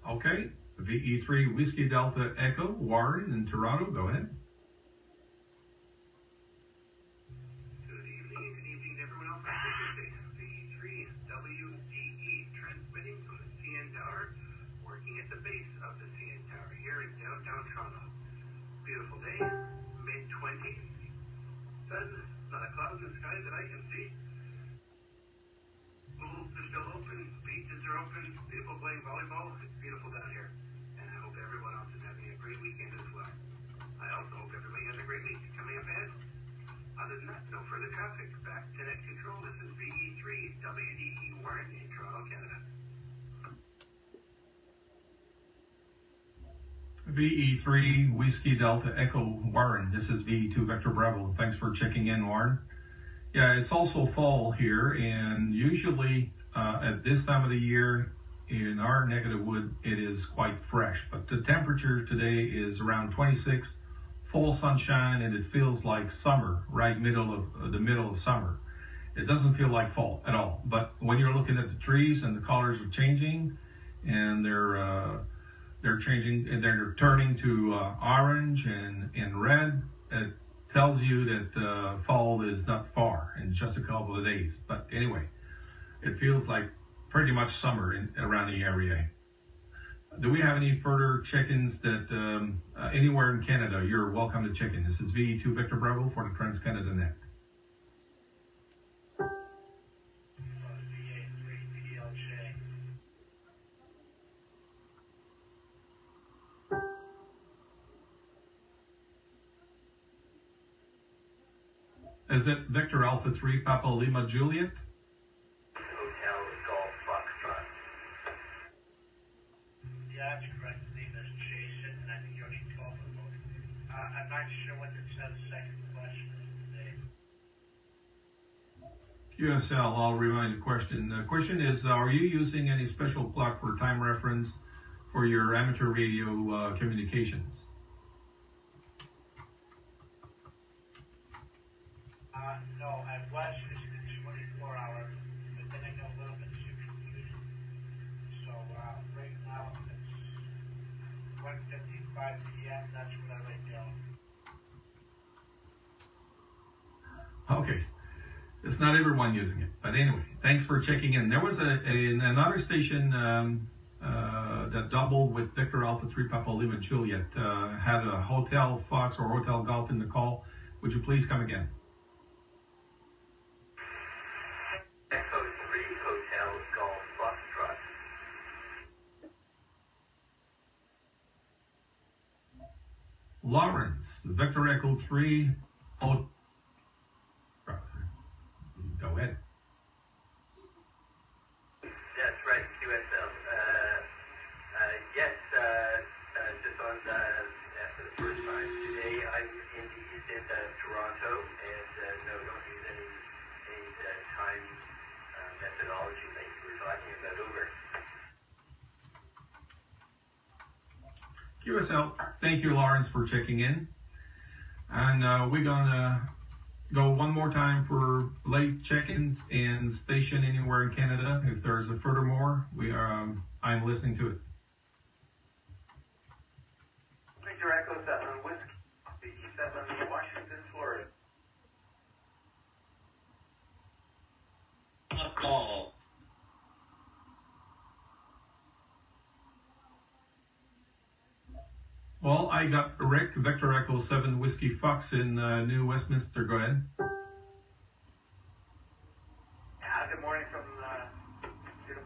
Okay, VE3 Whiskey Delta Echo, Warren in Toronto, go ahead. Good evening everyone else. VE3WDE transmitting from the CN Tower, working at the base of the CN Tower here in downtown Toronto. Beautiful day, mid-20s. Sun, not a cloud in the sky that I can see. Schools are still open, beaches are open, people playing volleyball. It's beautiful down here. And I hope everyone else is having a great weekend as well. I also hope everybody has a great week coming up ahead. Other than that, no further traffic. Back to net control. This is VE3WDE Warren in Toronto, Canada. VE3 Whiskey Delta Echo, Warren. This is VE2 Vector Bravo. Thanks for checking in, Warren. Yeah, it's also fall here, and usually at this time of the year in our neck of the wood, it is quite fresh. But the temperature today is around 26, full sunshine, and it feels like summer, right the middle of summer. It doesn't feel like fall at all. But when you're looking at the trees and the colors are changing, and they're changing, and they're turning to orange and red, it tells you that fall is not far in just a couple of days. But anyway, it feels like pretty much summer around the area. Do we have any further check-ins that anywhere in Canada? You're welcome to check in. This is VE2 Victor Bravo for the Trans-Canada Net. Is it Victor Alpha 3 Papa Lima Juliet? Hotel Golf Foxtrot. Yeah, that's correct. The name is Jason, and I think you're only talking about it. I'm not sure what the second question is today. QSL, I'll remind the question. The question is, are you using any special clock for time reference for your amateur radio communications? No, I was using it 24 hours, but then I got a little bit too confused. So right now it's 1:55 p.m. That's what I write down. Okay. It's not everyone using it. But anyway, thanks for checking in. There was another station that doubled with Victor Alpha 3 Papa Lima Juliet, had a Hotel Fox or Hotel Golf in the call. Would you please come again? Echo 3 Hotel Golf Foxtrot. Lawrence, Victor Echo 3, go ahead. That's right, QSL. Yes, just on for the first time today, I'm in the east end of Toronto, and no, don't use any time methodology that you were talking about. Over. QSL, thank you, Lawrence, for checking in. And we're going to go one more time for late check-ins and station anywhere in Canada. If there's a furthermore, I'm listening to it. Victor Echo 7 Whiskey, 7 Washington, Florida. A call. Well, I got Rick, Victor Echo 7 Whiskey Fox in New Westminster. Go ahead. Good morning from beautiful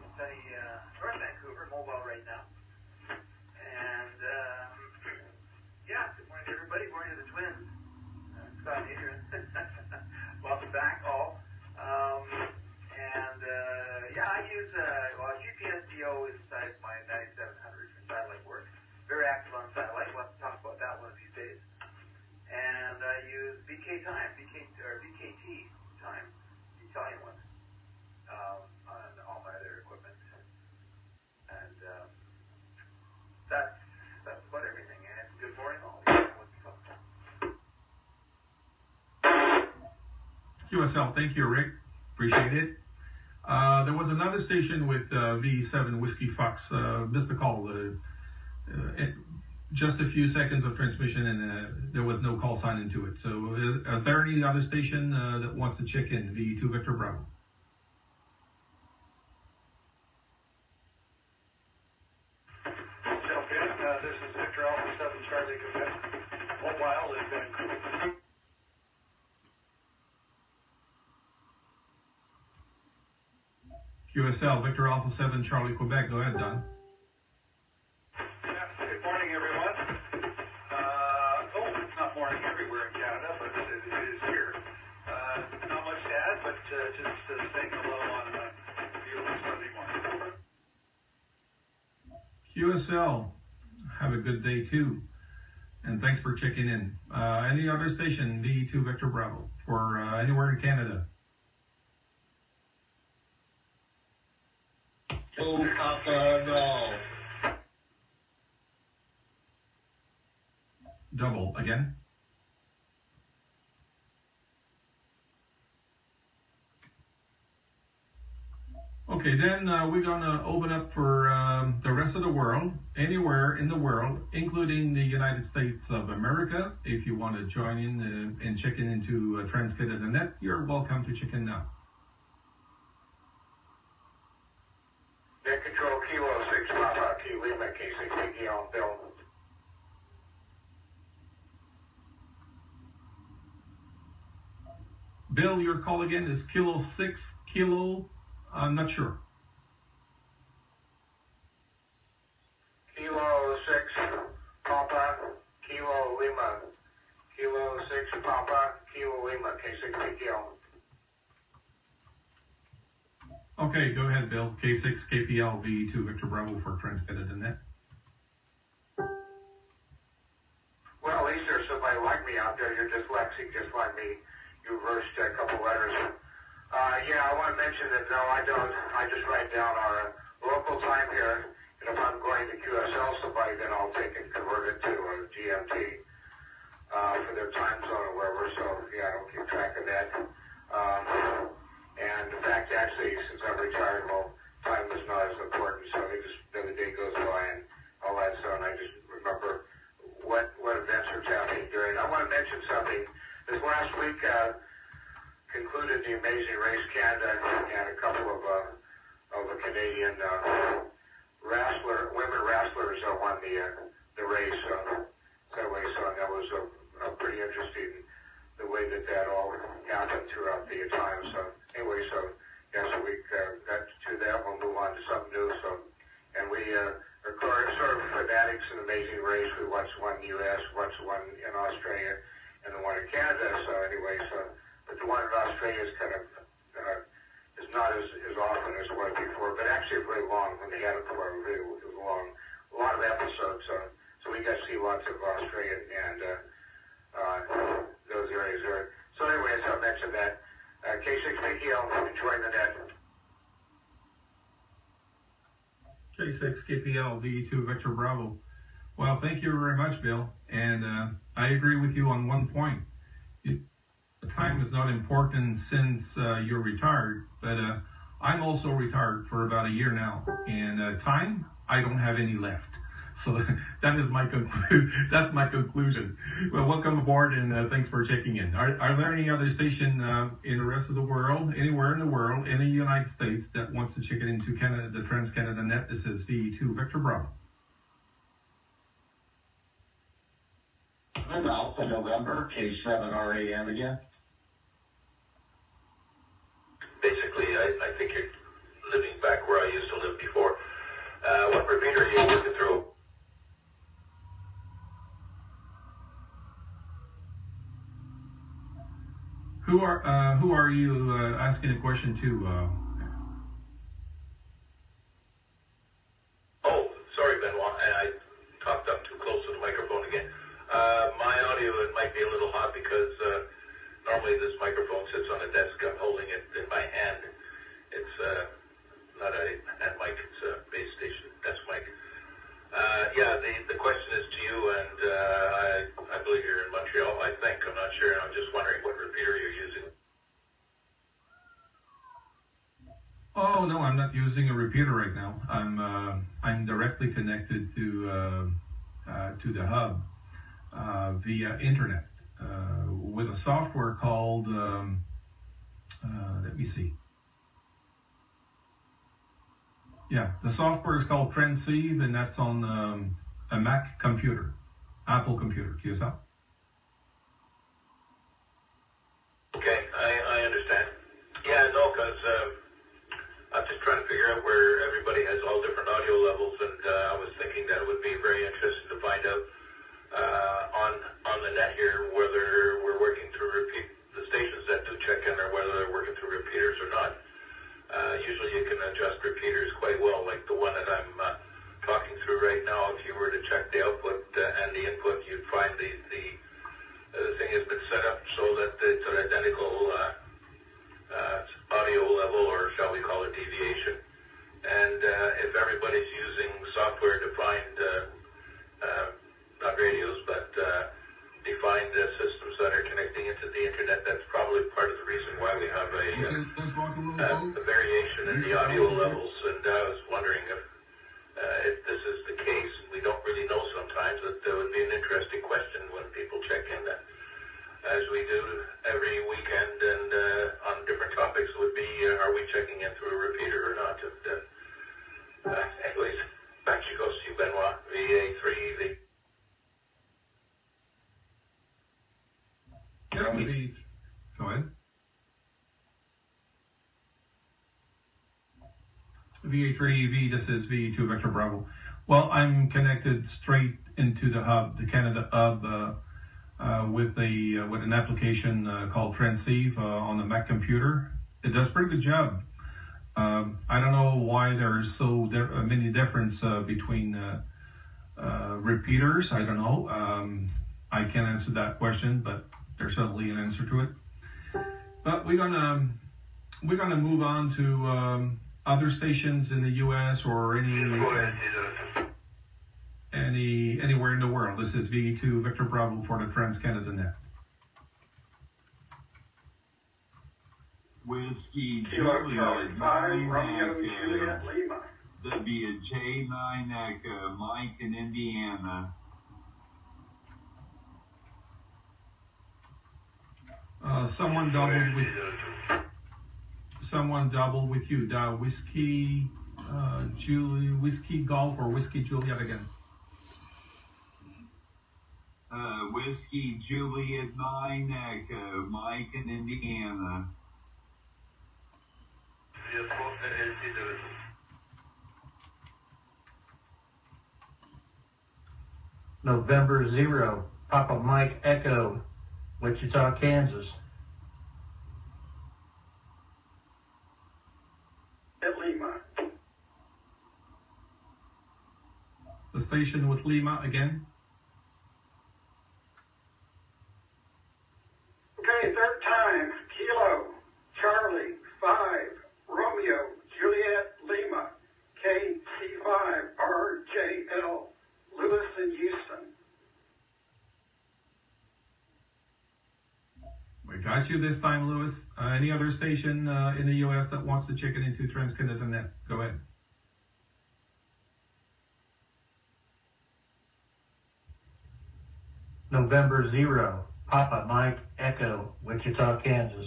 QSL, thank you, Rick. Appreciate it. There was another station with VA3 Whiskey Fox. Missed the call. Just a few seconds of transmission, and there was no call sign into it. So, is there any other station that wants to check in? VA2 Victor Bravo. Sound good. This is Victor Alpha 7 Charlie Quebec. Mobile in Vancouver. QSL, Victor Alpha 7 Charlie Quebec. Go ahead, Don. Good morning, everyone. It's not morning everywhere in Canada, but it is here. Not much to add, but just saying hello on a beautiful Sunday morning. QSL, have a good day too. And thanks for checking in. Any other station, VA2 Victor Bravo, for anywhere in Canada? Oh, Papa, no. Double again. Okay, then we're going to open up for the rest of the world, anywhere in the world, including the United States of America. If you want to join in and check in into Transcanada.net, you're welcome to check in now. Net Control Kilo 6 Papa, Kilo Lima, K6 on Bill. Bill, your call again is Kilo 6 Kilo. I'm not sure. Kilo 6 Papa, Kilo Lima, Kilo 6 Papa, Kilo Lima, K6 KPL. Okay, go ahead, Bill. K6 KPL VA2 Victor Bravo for Transcanada.net. Well, at least there's somebody like me out there. You're dyslexic just like me. You reversed a couple letters. I want to mention that, no, I don't. I just write down our local time here, and if I'm going to QSL somebody, then I'll take and convert it to a GMT for their time zone or wherever, so, I don't keep track of that. And in fact, actually, since I'm retired, well, time is not as important, so the day goes by and all that, so, and I just remember what events are happening during. I want to mention something. This last week, concluded the Amazing Race Canada, and a couple of the Canadian women wrestlers won the race. Anyway, so that was pretty interesting the way that all happened throughout the time. So anyway, so we got to that. We'll move on to something new. So, and we are sort of fanatics in Amazing Race. We watched one in the U.S., watched one in Australia, and the one in Canada. So anyway, but the one in Australia is kind of is not as often as it was before, but actually very long. When they had it before, it was long, a lot of episodes. So we got to see lots of Australia and those areas there. So anyway, so I mentioned that K6KPL, enjoying the net. K6KPL VA2 Victor Bravo. Well, thank you very much, Bill. And I agree with you on one point. The time is not important since you're retired, but I'm also retired for about a year now, and time, I don't have any left. So that is that's my conclusion. Well, welcome aboard, and thanks for checking in. Are there any other station in the rest of the world, anywhere in the world, in the United States that wants to check it into Canada, the Transcanada.net? This is VA2 Victor Bravo. I'm Alpha November, K7 RAM again. Basically, I think you're living back where I used to live before. What repeater are you working through? Who are you asking a question to? Oh, sorry, Benoit. I talked up too close to the microphone again. My audio, it might be a little hot because normally this microphone sits on a desk. I'm holding it in my hand. It's not a hand mic, it's a base station desk mic. The question is to you, and I believe you're in Montreal, I think. I'm not sure. I'm just wondering what repeater you're using. Oh no, I'm not using a repeater right now. I'm directly connected to the hub via internet with a software called let me see. Yeah, the software is called Transceive, and that's on a Mac computer, Apple computer. QSL. Okay, I understand. Yeah, no, because I'm just trying to figure out where everybody has all different audio levels, and I was thinking that it would be very interesting to find out on the net here whether we're working through the stations that do check in, or whether they're working through repeaters or not. Usually you can adjust repeaters quite well, like the one that I'm talking through right now. If you were to check the output and the input, you'd find the thing has been set up so that it's an identical audio level, or shall we call it deviation. And if everybody's using software-defined, not radios, but defined systems that are connecting into the internet, that's probably part of the reason why we have a variation in the audio levels. And I was wondering if this is the case. We don't really know sometimes. That would be an interesting question when people check in, as we do every weekend, and on different topics would be, are we checking in through a repeater or not? And anyways, back you go, Steve Benoit, VA3EWV. Go ahead. VA3EWV, this is VA2 Vector Bravo. Well, I'm connected straight into the hub, the Canada hub, with an application called Transceive on the Mac computer. It does a pretty good job. I don't know why there's so many difference between repeaters. I don't know. I can't answer that question, but there's certainly an answer to it. But we're gonna move on to other stations in the U.S. or anywhere in the world. This is VA2 Victor Bravo for the Trans-Canada Net. Whiskey Kilo Juliet 9 Romeo Juliet Echo, Lima. WJ9 Echo, Mike in Indiana. Someone doubled with you. Whiskey Whiskey Golf or Whiskey Juliet again. Whiskey Juliet 9 Echo, Mike in Indiana. November 0, Papa Mike Echo, Wichita, Kansas. Lima. The station with Lima again. Okay, third time. Kilo Charlie 5 Romeo Juliet Lima KC5 RJL Lewis in Houston. We got you this time, Lewis. Any other station in the U.S. that wants to check it into Trans-Canada Net? Go ahead. November 0, Papa Mike Echo, Wichita, Kansas.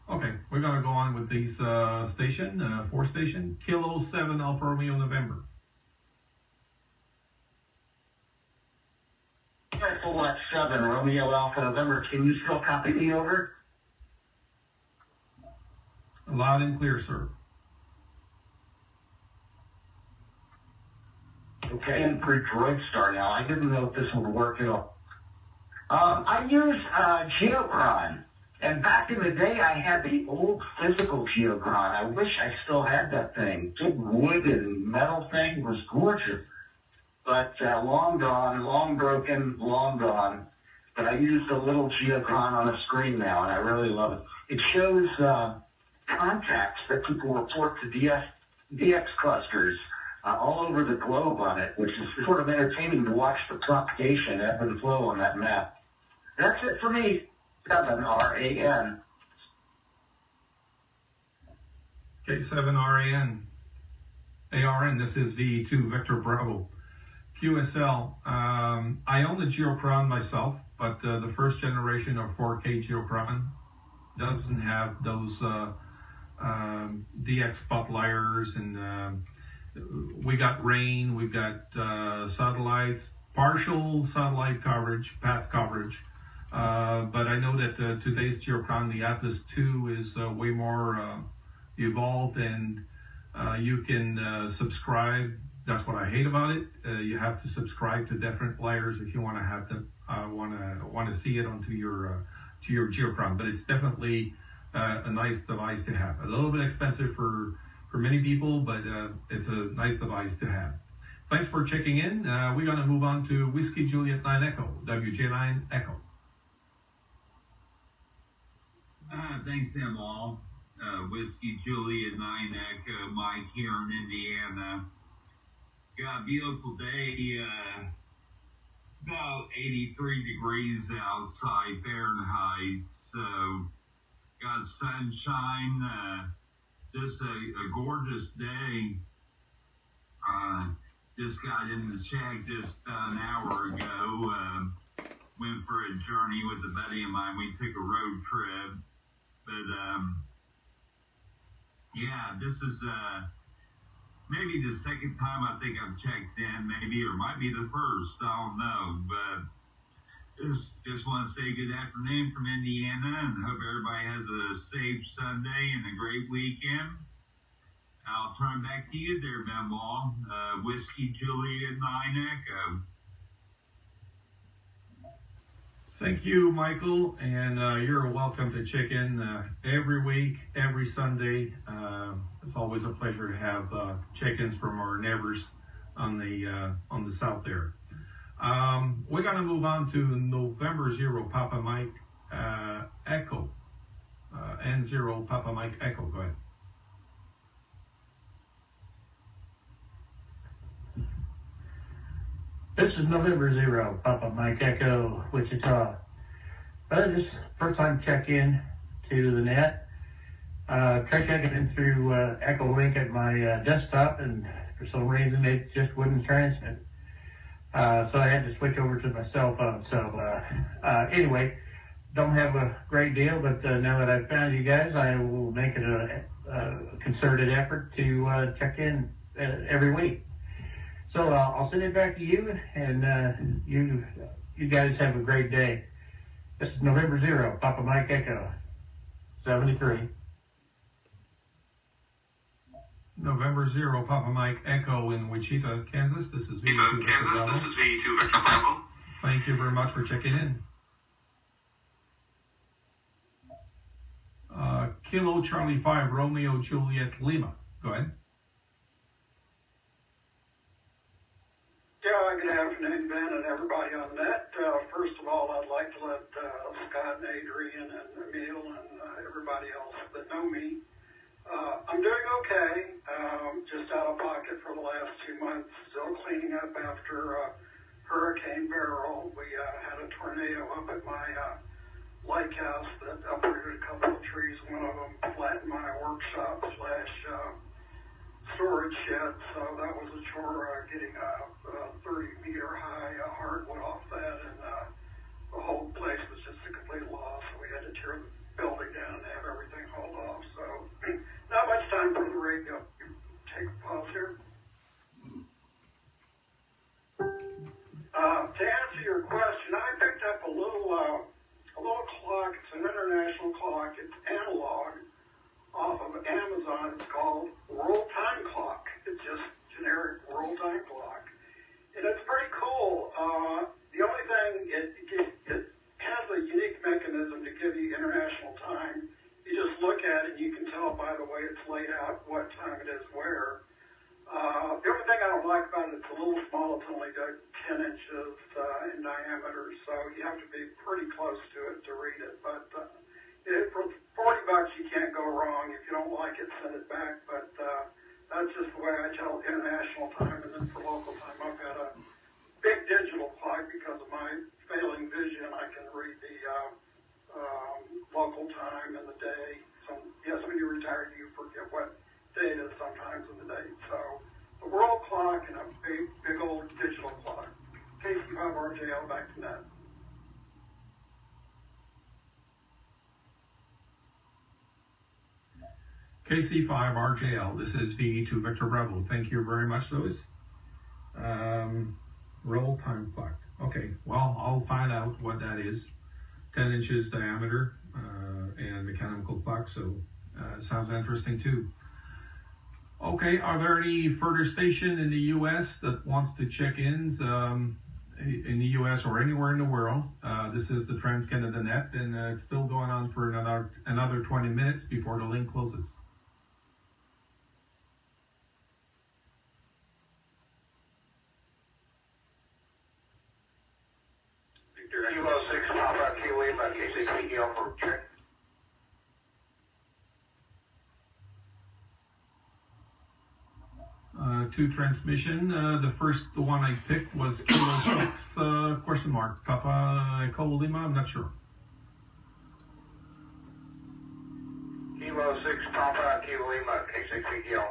Okay, we're going to go on with these four station, Kilo 7 Alfa Romeo November. Select 7, Romeo Alpha November. Can you still copy me over? Loud and clear, sir. Okay, and for DroidStar now, I didn't know if this would work at all. I use Geogron, and back in the day I had the old physical Geogron. I wish I still had that thing. Big wood and metal thing. It was gorgeous. But long gone, long broken, long gone. But I use the little Geogron on the screen now, and I really love it. It shows contacts that people report to DX clusters all over the globe on it, which is sort of entertaining to watch the propagation ebb and flow on that map. That's it for me. 7RAN. Okay, 7RAN. ARN, this is VA2 Victor Bravo. QSL, I own the Geocron myself, but the first generation of 4K Geocron doesn't have those DX spotlighters, and we got rain, we've got satellites, partial satellite coverage, path coverage, but I know that today's Geocron, the Atlas 2, is way more evolved, and you can subscribe. That's what I hate about it. You have to subscribe to different layers if you want to have them want to see it onto your Geocron. But it's definitely a nice device to have. A little bit expensive for many people, but it's a nice device to have. Thanks for checking in. We're going to move on to Whiskey Juliet 9 Echo, WJ9 Echo. Thanks, Benoit. Whiskey Juliet 9 Echo, Mike here in Indiana. Got a beautiful day, about 83 degrees outside Fahrenheit, so got sunshine, just a gorgeous day. Just got in the shack just an hour ago, went for a journey with a buddy of mine. We took a road trip, but yeah, this is maybe the second time I think I've checked in, maybe, or might be the first, I don't know, but just want to say good afternoon from Indiana, and hope everybody has a safe Sunday and a great weekend. I'll turn back to you there, Benoit. Whiskey Juliet 9 Echo. Thank you, Michael, and you're welcome to check in every week, every Sunday. It's always a pleasure to have check-ins from our neighbors on the south there. We're going to move on to November 0 Papa Mike Echo. N0 Papa Mike Echo. Go ahead. This is November 0, Papa Mike Echo, Wichita. This first time check in to the net. Tried checking in through Echolink at my desktop, and for some reason it just wouldn't transmit. So I had to switch over to my cell phone. So anyway, don't have a great deal, but now that I've found you guys, I will make it a concerted effort to check in every week. So I'll send it back to you, and you guys have a great day. This is November 0, Papa Mike Echo, 73. November 0, Papa Mike Echo in Wichita, Kansas. This is VA2 Victor Bravo. This is VA2 Victor Bravo. Thank you very much for checking in. Kilo Charlie 5 Romeo Juliet Lima. Go ahead. Yeah, good afternoon, Ben, and everybody on net. First of all, I'd like to let Scott and Adrian and Emil and everybody else that know me. I'm doing okay. Just out of pocket for the last 2 months. Still cleaning up after Hurricane Beryl. We had a tornado up at my lake house that uprooted a couple of trees. One of them flattened my workshop / storage shed, so that was a chore getting a 30-meter high hardwood off that, and the whole place was just a complete loss. So we had to tear the building down and have everything hauled off. So not much time for the radio. Take a pause here. To answer your question, I picked up a little clock. It's an international clock. It's analog off of Amazon. It's called World Time Clock. It's just generic World Time Clock, and it's pretty cool. The only thing, it has a unique mechanism to give you international time. You just look at it and you can tell by the way it's laid out what time it is where. The only thing I don't like about it, it's a little small. It's only 10 inches in diameter, so you have to be pretty close to it to read it. But for $40, you can't go wrong. If you don't like it, send it back. But that's just the way I tell international time. And then for local time, I've got a big digital clock because of my failing vision. I can read the KC5RJL, this is VA2 Victor Bravo. Thank you very much, Louis. Roll time clock. Okay, well, I'll find out what that is. 10 inches diameter and mechanical clock, so sounds interesting too. Okay, are there any further station in the U.S. that wants to check in the U.S. or anywhere in the world? This is the Trans-Canada Net, and it's still going on for another 20 minutes before the link closes. Kilo 6, Papa Kilo Lima, K6PDL for check. To transmission, the one I picked was Kilo 6, question mark, Papa Kilo Lima, I'm not sure. Kilo 6, Papa Kilo Lima, K6PDL.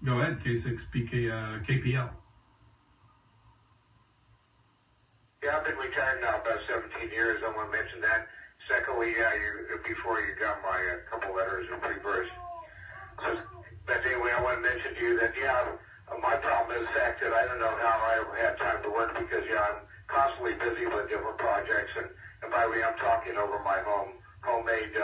Go ahead, KPL. Yeah, I've been retired now about 17 years. I want to mention that. Secondly, before you got my couple letters in pre-verse. So, but anyway, I want to mention to you that, my problem is the fact that I don't know how I ever had time to work because, I'm constantly busy with different projects. And by the way, I'm talking over my homemade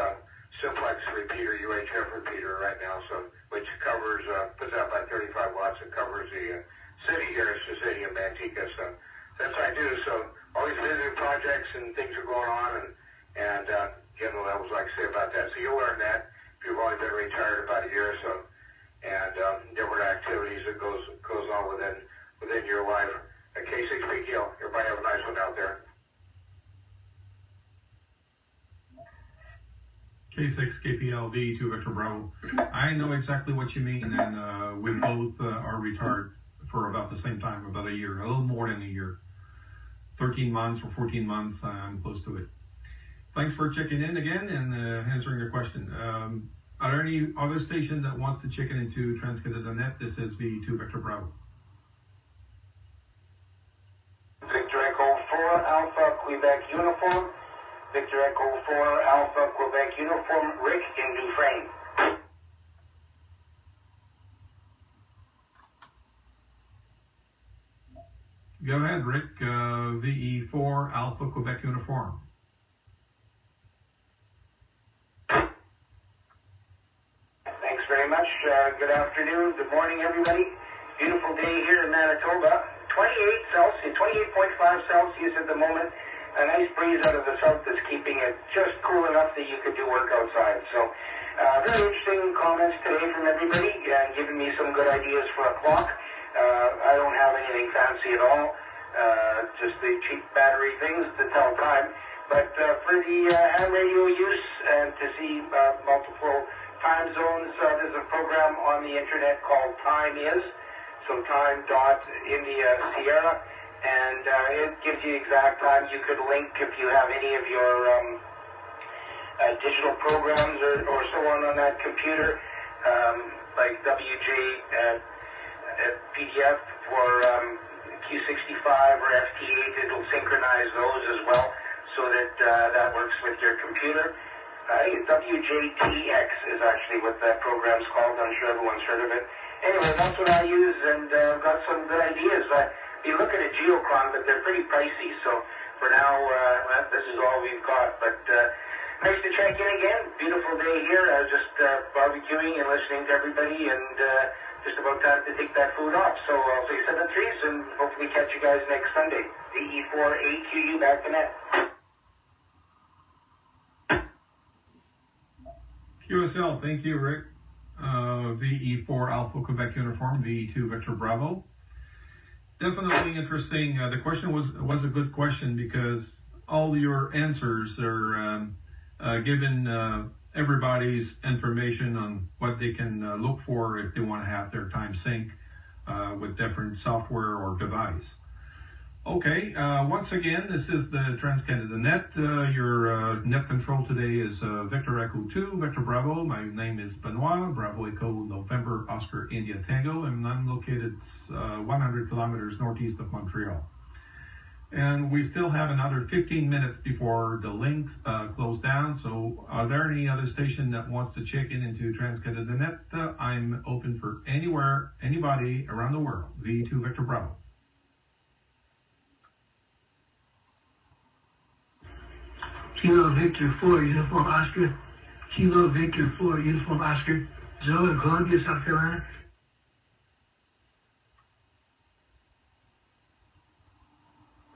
simplex repeater, UHF repeater right now, so which covers, puts out about 35 watts and covers the city here. It's the city of Manteca, so that's what I do. So always visiting projects and things are going on, and that was like I say about that. So you'll learn that if you've only been retired about a year or so, and different activities that goes on within your life. K6PKL. Everybody have a nice one out there. K6KPLV to Victor Bravo. I know exactly what you mean, and we both are retired for about the same time, about a year, a little more than a year. 13 months or 14 months, I'm close to it. Thanks for checking in again and answering the question. Are there any other stations that wants to check in into Trans-Canada Net? This is V2 Victor Bravo. Victor Echo 4 Alpha Quebec Uniform. Victor Echo 4 Alpha Quebec Uniform. Rick in Dufresne. Go ahead, Rick. VE4 Alpha Quebec Uniform. Thanks very much. Good afternoon. Good morning, everybody. Beautiful day here in Manitoba. 28 Celsius, 28.5 Celsius at the moment. A nice breeze out of the south that's keeping it just cool enough that you could do work outside. So, very interesting comments today from everybody and giving me some good ideas for a clock. I don't have anything fancy at all, just the cheap battery things to tell time. But for the ham radio use and to see multiple time zones, there's a program on the internet called Time Is, so time.India Sierra, and it gives you exact time. You could link if you have any of your digital programs or so on that computer, like WJ PDF for Q65 or FT8, it'll synchronize those as well so that that works with your computer. I think it's WJTX is actually what that program's called. I'm sure everyone's heard of it. Anyway, that's what I use, and I've got some good ideas. You look at a Geochron, but they're pretty pricey, so for now, this is all we've got. But nice to check in again. Beautiful day here. I was just barbecuing and listening to everybody, and just about time to take that food off. So I'll say 7 threes, and hopefully catch you guys next Sunday. VE4AQU back to net. QSL, thank you, Rick. VE4 Alpha Quebec Uniform, VE2 Victor Bravo. Definitely interesting. The question was a good question because all your answers are giving everybody's information on what they can look for if they want to have their time sync with different software or device. Okay, once again, this is the Trans-Canada Net. Your net control today is Victor Echo 2, Victor Bravo. My name is Benoit, Bravo Echo November Oscar India Tango, and I'm located 100 kilometers northeast of Montreal. And we still have another 15 minutes before the links close down. So are there any other station that wants to check in into Trans-Canada Net? I'm open for anywhere, anybody around the world. V2 Victor Bravo. Kilo Victor 4, Uniform Oscar. Kilo Victor 4, Uniform Oscar. Zoe in Columbia, South Carolina.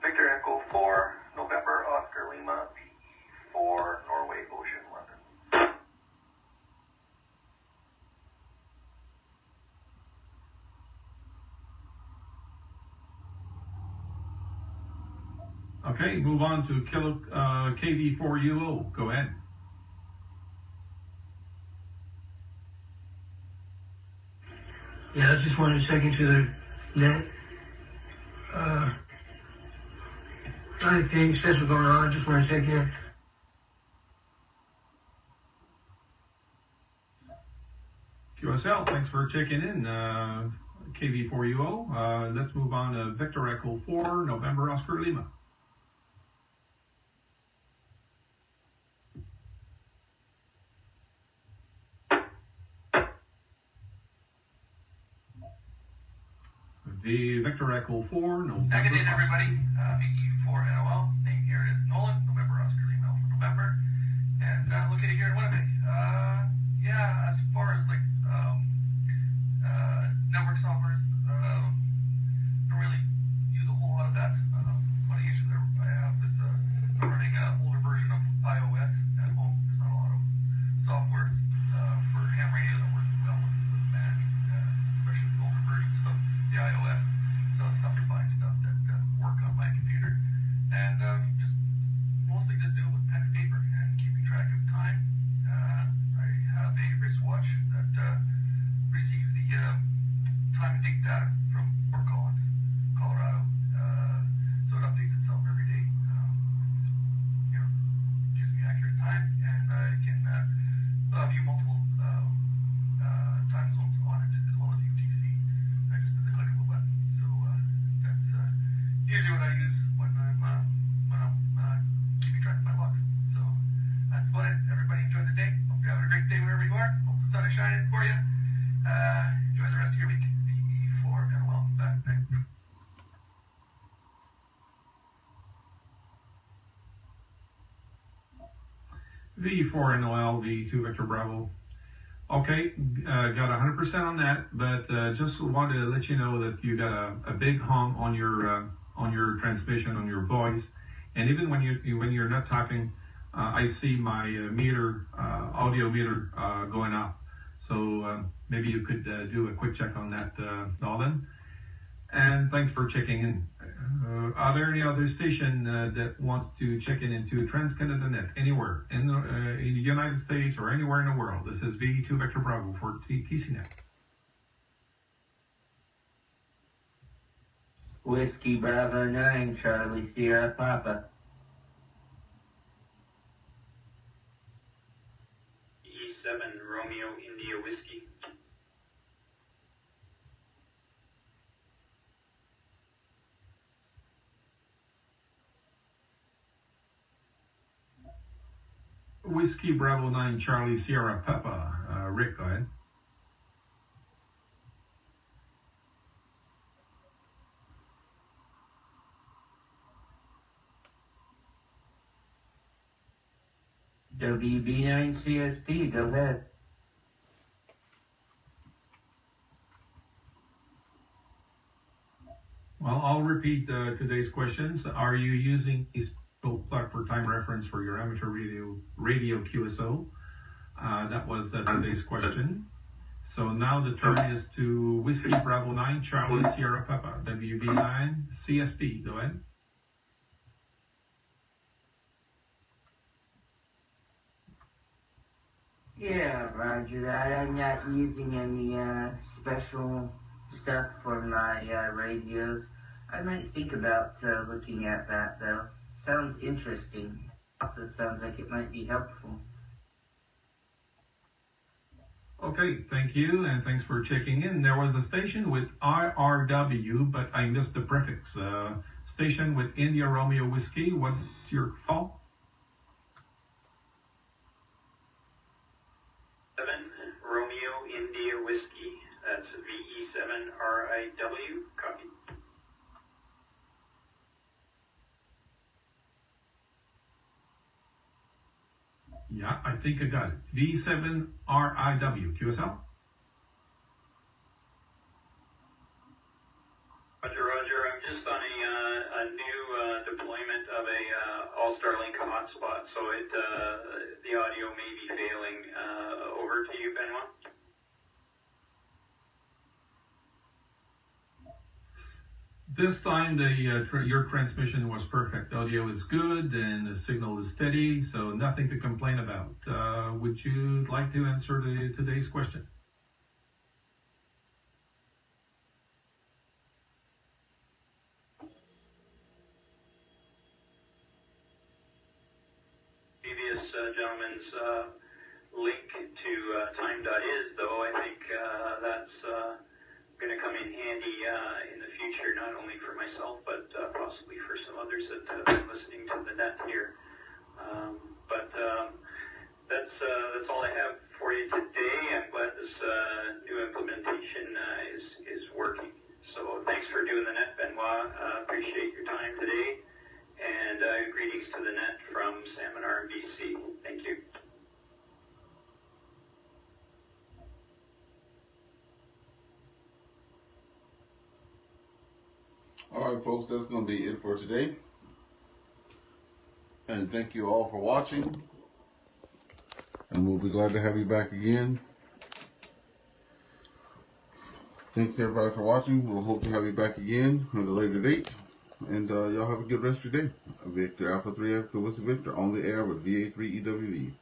Victor Echo 4, November, Oscar Lima, PE4, Norway, Ocean, London. Okay, move on to KV4UO. Go ahead. Yeah, I just wanted to check into the net. Anything special going on? I just want to check in. QSL, thanks for checking in. KV4UO. Let's move on to Victor Echo 4, November, Oscar Lima. The Victor Echo 4, November. Good day, everybody. VE4NOL. Name here is Nolan. November, Oscar Lima for November. And located here in Winnipeg. Yeah, as far as like network software, don't really use a whole lot of that. What issue there I have is I'm running an older version of iOS at home. There's not a lot of software for ham radio that works well with Mac, especially the older versions of the iOS. So it's tough to find stuff that work on my computer. And just mostly just do it with pen and paper and keeping track of time. I have a wristwatch that receives the time and date data from Fort Collins, Colorado. So it updates itself every day. Gives me accurate time, and I can view multiple time zones on it, as well as UTC. Just with the click of a button. So that's usually what I use when I'm keeping track of my logs. So that's fun. Everybody enjoy the day. Hope you're having a great day wherever you are. Hope the sun is shining for you. Enjoy the rest of your week. VE4 and well back next. V4NOL, V2 Victor Bravo. Okay, got 100% on that, but just wanted to let you know that you got a big hum on your transmission, on your voice, and even when you're not talking, I see my audio meter going up. So maybe you could do a quick check on that, Nolan. And thanks for checking in. Are there any other station that wants to check in into Trans-Canada Net anywhere in the United States or anywhere in the world? This is V2 Victor Bravo for TCNet. Whiskey Bravo 9, Charlie Sierra Papa. E7 Romeo India Whiskey. Whiskey Bravo 9 Charlie Sierra Papa. Rick, go ahead. WB9 CSP, go ahead. Well, I'll repeat today's questions. Are you using a plug for time reference for your amateur radio QSO? That was today's question. So now the turn is to Whiskey Bravo 9 Charlie Sierra Papa, WB9 CSP. Go ahead. Yeah, roger that. I'm not using any special stuff for my radios. I might think about looking at that, though. Sounds interesting. Also sounds like it might be helpful. Okay, thank you, and thanks for checking in. There was a station with IRW, but I missed the prefix. station with India Romeo Whiskey. What's your call? 7 Romeo India Whiskey. That's VE7RIW. Copy. Yeah, I think I got it. V7RIW. QSL? Roger. I'm just on a new deployment of a AllStar Link hotspot, so the audio may be failing. Over to you, Benoit. This time, your transmission was perfect. Audio is good and the signal is steady, so nothing to complain about. Would you like to answer today's question? Previous gentleman's link to time.is, though, I think that's going to come in handy in the future, not only for myself, but possibly for some others that have been listening to the net here. That's all I have for you today. I'm glad this new implementation is working. So thanks for doing the net, Benoit. Appreciate your time today. And greetings to the net from Salmon BC. Thank you. All right, folks, that's going to be it for today. And thank you all for watching. And we'll be glad to have you back again. Thanks, everybody, for watching. We'll hope to have you back again at a later date. And y'all have a good rest of your day. Victor Alpha 3 Victor on the air with VA3EWV.